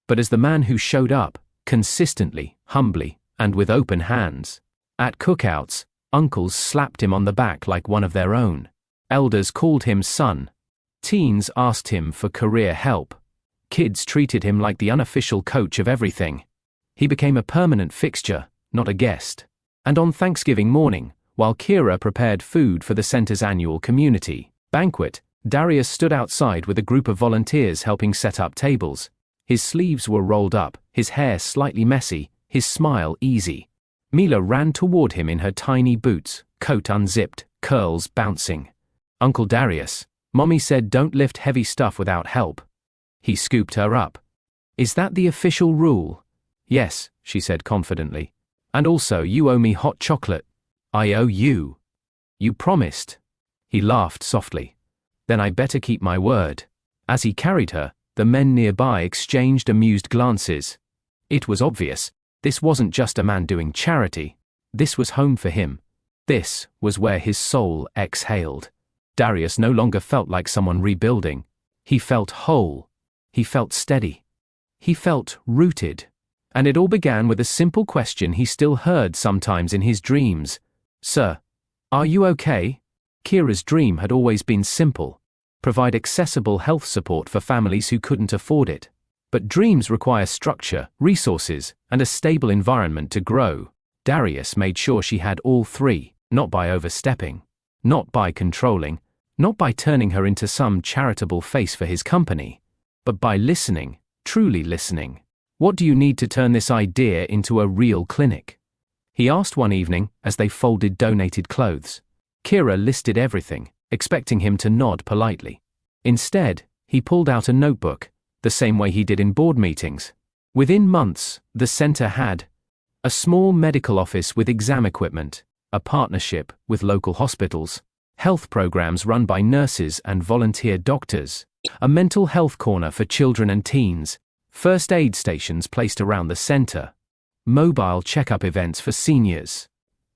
but as the man who showed up, consistently, humbly, and with open hands. At cookouts, uncles slapped him on the back like one of their own. Elders called him son. Teens asked him for career help. Kids treated him like the unofficial coach of everything. He became a permanent fixture, not a guest. And on Thanksgiving morning, while Kira prepared food for the center's annual community banquet, Darius stood outside with a group of volunteers helping set up tables. His sleeves were rolled up, his hair slightly messy, his smile easy. Mila ran toward him in her tiny boots, coat unzipped, curls bouncing. "Uncle Darius, Mommy said don't lift heavy stuff without help." He scooped her up. "Is that the official rule?" "Yes," she said confidently. "And also you owe me hot chocolate." "I owe you." "You promised." He laughed softly. "Then I better keep my word." As he carried her, the men nearby exchanged amused glances. It was obvious. This wasn't just a man doing charity. This was home for him. This was where his soul exhaled. Darius no longer felt like someone rebuilding. He felt whole. He felt steady. He felt rooted. And it all began with a simple question he still heard sometimes in his dreams. "Sir, are you okay?" Kira's dream had always been simple: provide accessible health support for families who couldn't afford it. But dreams require structure, resources, and a stable environment to grow. Darius made sure she had all three, not by overstepping, not by controlling, not by turning her into some charitable face for his company, but by listening, truly listening. "What do you need to turn this idea into a real clinic?" he asked one evening as they folded donated clothes. Kira listed everything, expecting him to nod politely. Instead, he pulled out a notebook, the same way he did in board meetings. Within months, the center had a small medical office with exam equipment, a partnership with local hospitals, health programs run by nurses and volunteer doctors, a mental health corner for children and teens, first aid stations placed around the center, mobile checkup events for seniors.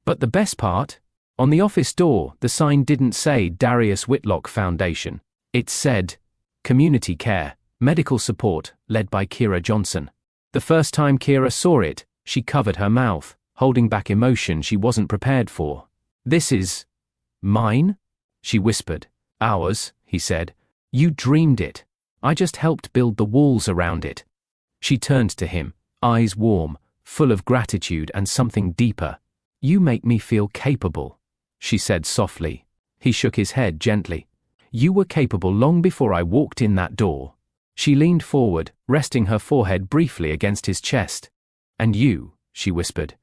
But the best part? On the office door, the sign didn't say Darius Whitlock Foundation. It said, Community Care, Medical Support, led by Kira Johnson. The first time Kira saw it, she covered her mouth, holding back emotion she wasn't prepared for. "This is mine?" she whispered. "Ours," he said. "You dreamed it. I just helped build the walls around it." She turned to him, eyes warm, full of gratitude and something deeper. "You make me feel capable," she said softly. He shook his head gently. "You were capable long before I walked in that door." She leaned forward, resting her forehead briefly against his chest. "And you," she whispered,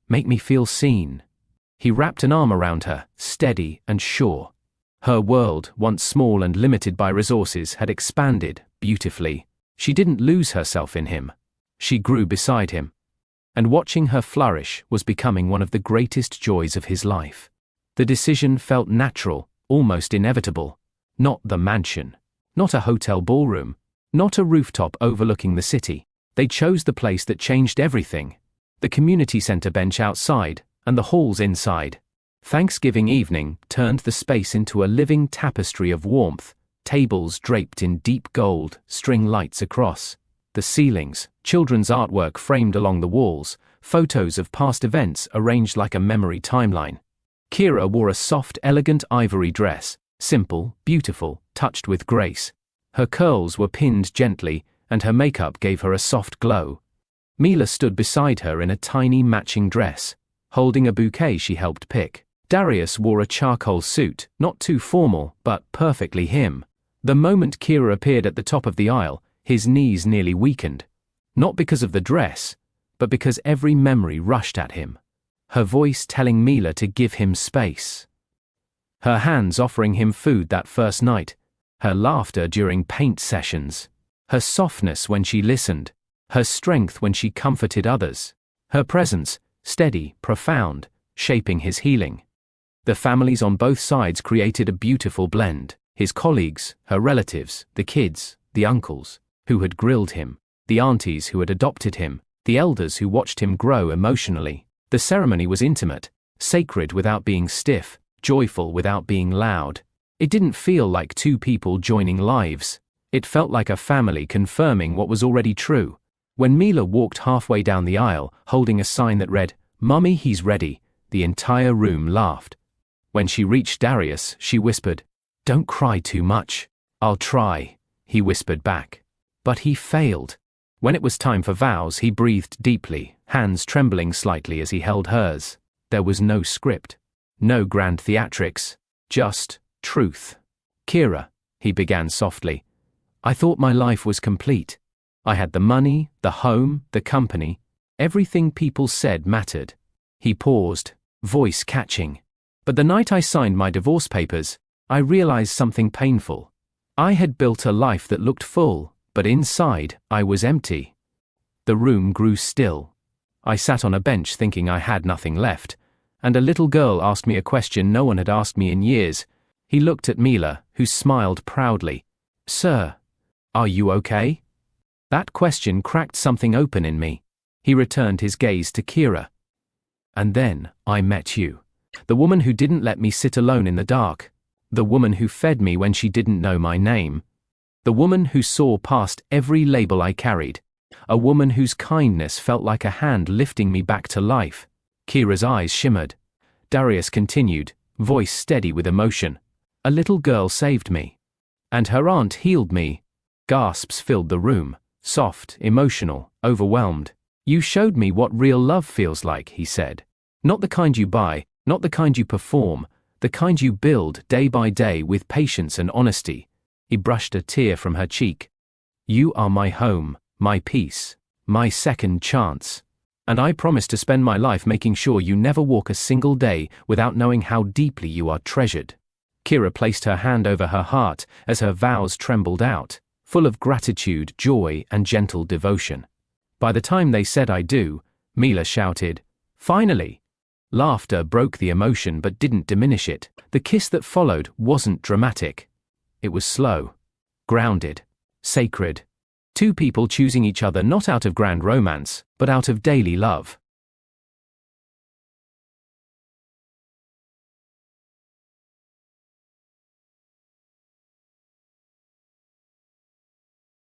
"make me feel seen." He wrapped an arm around her, steady and sure. Her world, once small and limited by resources, had expanded beautifully. She didn't lose herself in him. She grew beside him. And watching her flourish was becoming one of the greatest joys of his life. The decision felt natural, almost inevitable. Not the mansion. Not a hotel ballroom. Not a rooftop overlooking the city. They chose the place that changed everything. The community center bench outside, and the halls inside. Thanksgiving evening turned the space into a living tapestry of warmth, tables draped in deep gold, string lights across the ceilings, children's artwork framed along the walls, photos of past events arranged like a memory timeline. Kira wore a soft, elegant ivory dress, simple, beautiful, touched with grace. Her curls were pinned gently, and her makeup gave her a soft glow. Mila stood beside her in a tiny matching dress, holding a bouquet she helped pick. Darius wore a charcoal suit, not too formal, but perfectly him. The moment Kira appeared at the top of the aisle, his knees nearly weakened. Not because of the dress, but because every memory rushed at him. Her voice telling Mila to give him space. Her hands offering him food that first night. Her laughter during paint sessions. Her softness when she listened. Her strength when she comforted others. Her presence, steady, profound, shaping his healing. The families on both sides created a beautiful blend. His colleagues, her relatives, the kids, the uncles, who had grilled him, the aunties who had adopted him, the elders who watched him grow emotionally. The ceremony was intimate, sacred without being stiff, joyful without being loud. It didn't feel like two people joining lives. It felt like a family confirming what was already true. When Mila walked halfway down the aisle, holding a sign that read, "Mummy, he's ready," the entire room laughed. When she reached Darius, she whispered, "Don't cry too much." "I'll try," he whispered back. But he failed. When it was time for vows, he breathed deeply, hands trembling slightly as he held hers. There was no script. No grand theatrics. Just truth. "Kira," he began softly, "I thought my life was complete. I had the money, the home, the company, everything people said mattered." He paused, voice catching. "But the night I signed my divorce papers, I realized something painful. I had built a life that looked full, but inside, I was empty." The room grew still. I sat on a bench thinking I had nothing left, and a little girl asked me a question no one had asked me in years. He looked at Mila, who smiled proudly. "Sir, are you okay?" That question cracked something open in me. He returned his gaze to Kira. "And then, I met you. The woman who didn't let me sit alone in the dark. The woman who fed me when she didn't know my name. The woman who saw past every label I carried. A woman whose kindness felt like a hand lifting me back to life. Kira's eyes shimmered. Darius continued, voice steady with emotion. A little girl saved me. And her aunt healed me. Gasps filled the room. Soft, emotional, overwhelmed. You showed me what real love feels like, he said. Not the kind you buy, not the kind you perform, the kind you build day by day with patience and honesty. He brushed a tear from her cheek. You are my home, my peace, my second chance. And I promise to spend my life making sure you never walk a single day without knowing how deeply you are treasured. Kira placed her hand over her heart as her vows trembled out, full of gratitude, joy, and gentle devotion. By the time they said I do, Mila shouted, finally! Laughter broke the emotion but didn't diminish it. The kiss that followed wasn't dramatic. It was slow, grounded, sacred. Two people choosing each other not out of grand romance, but out of daily love.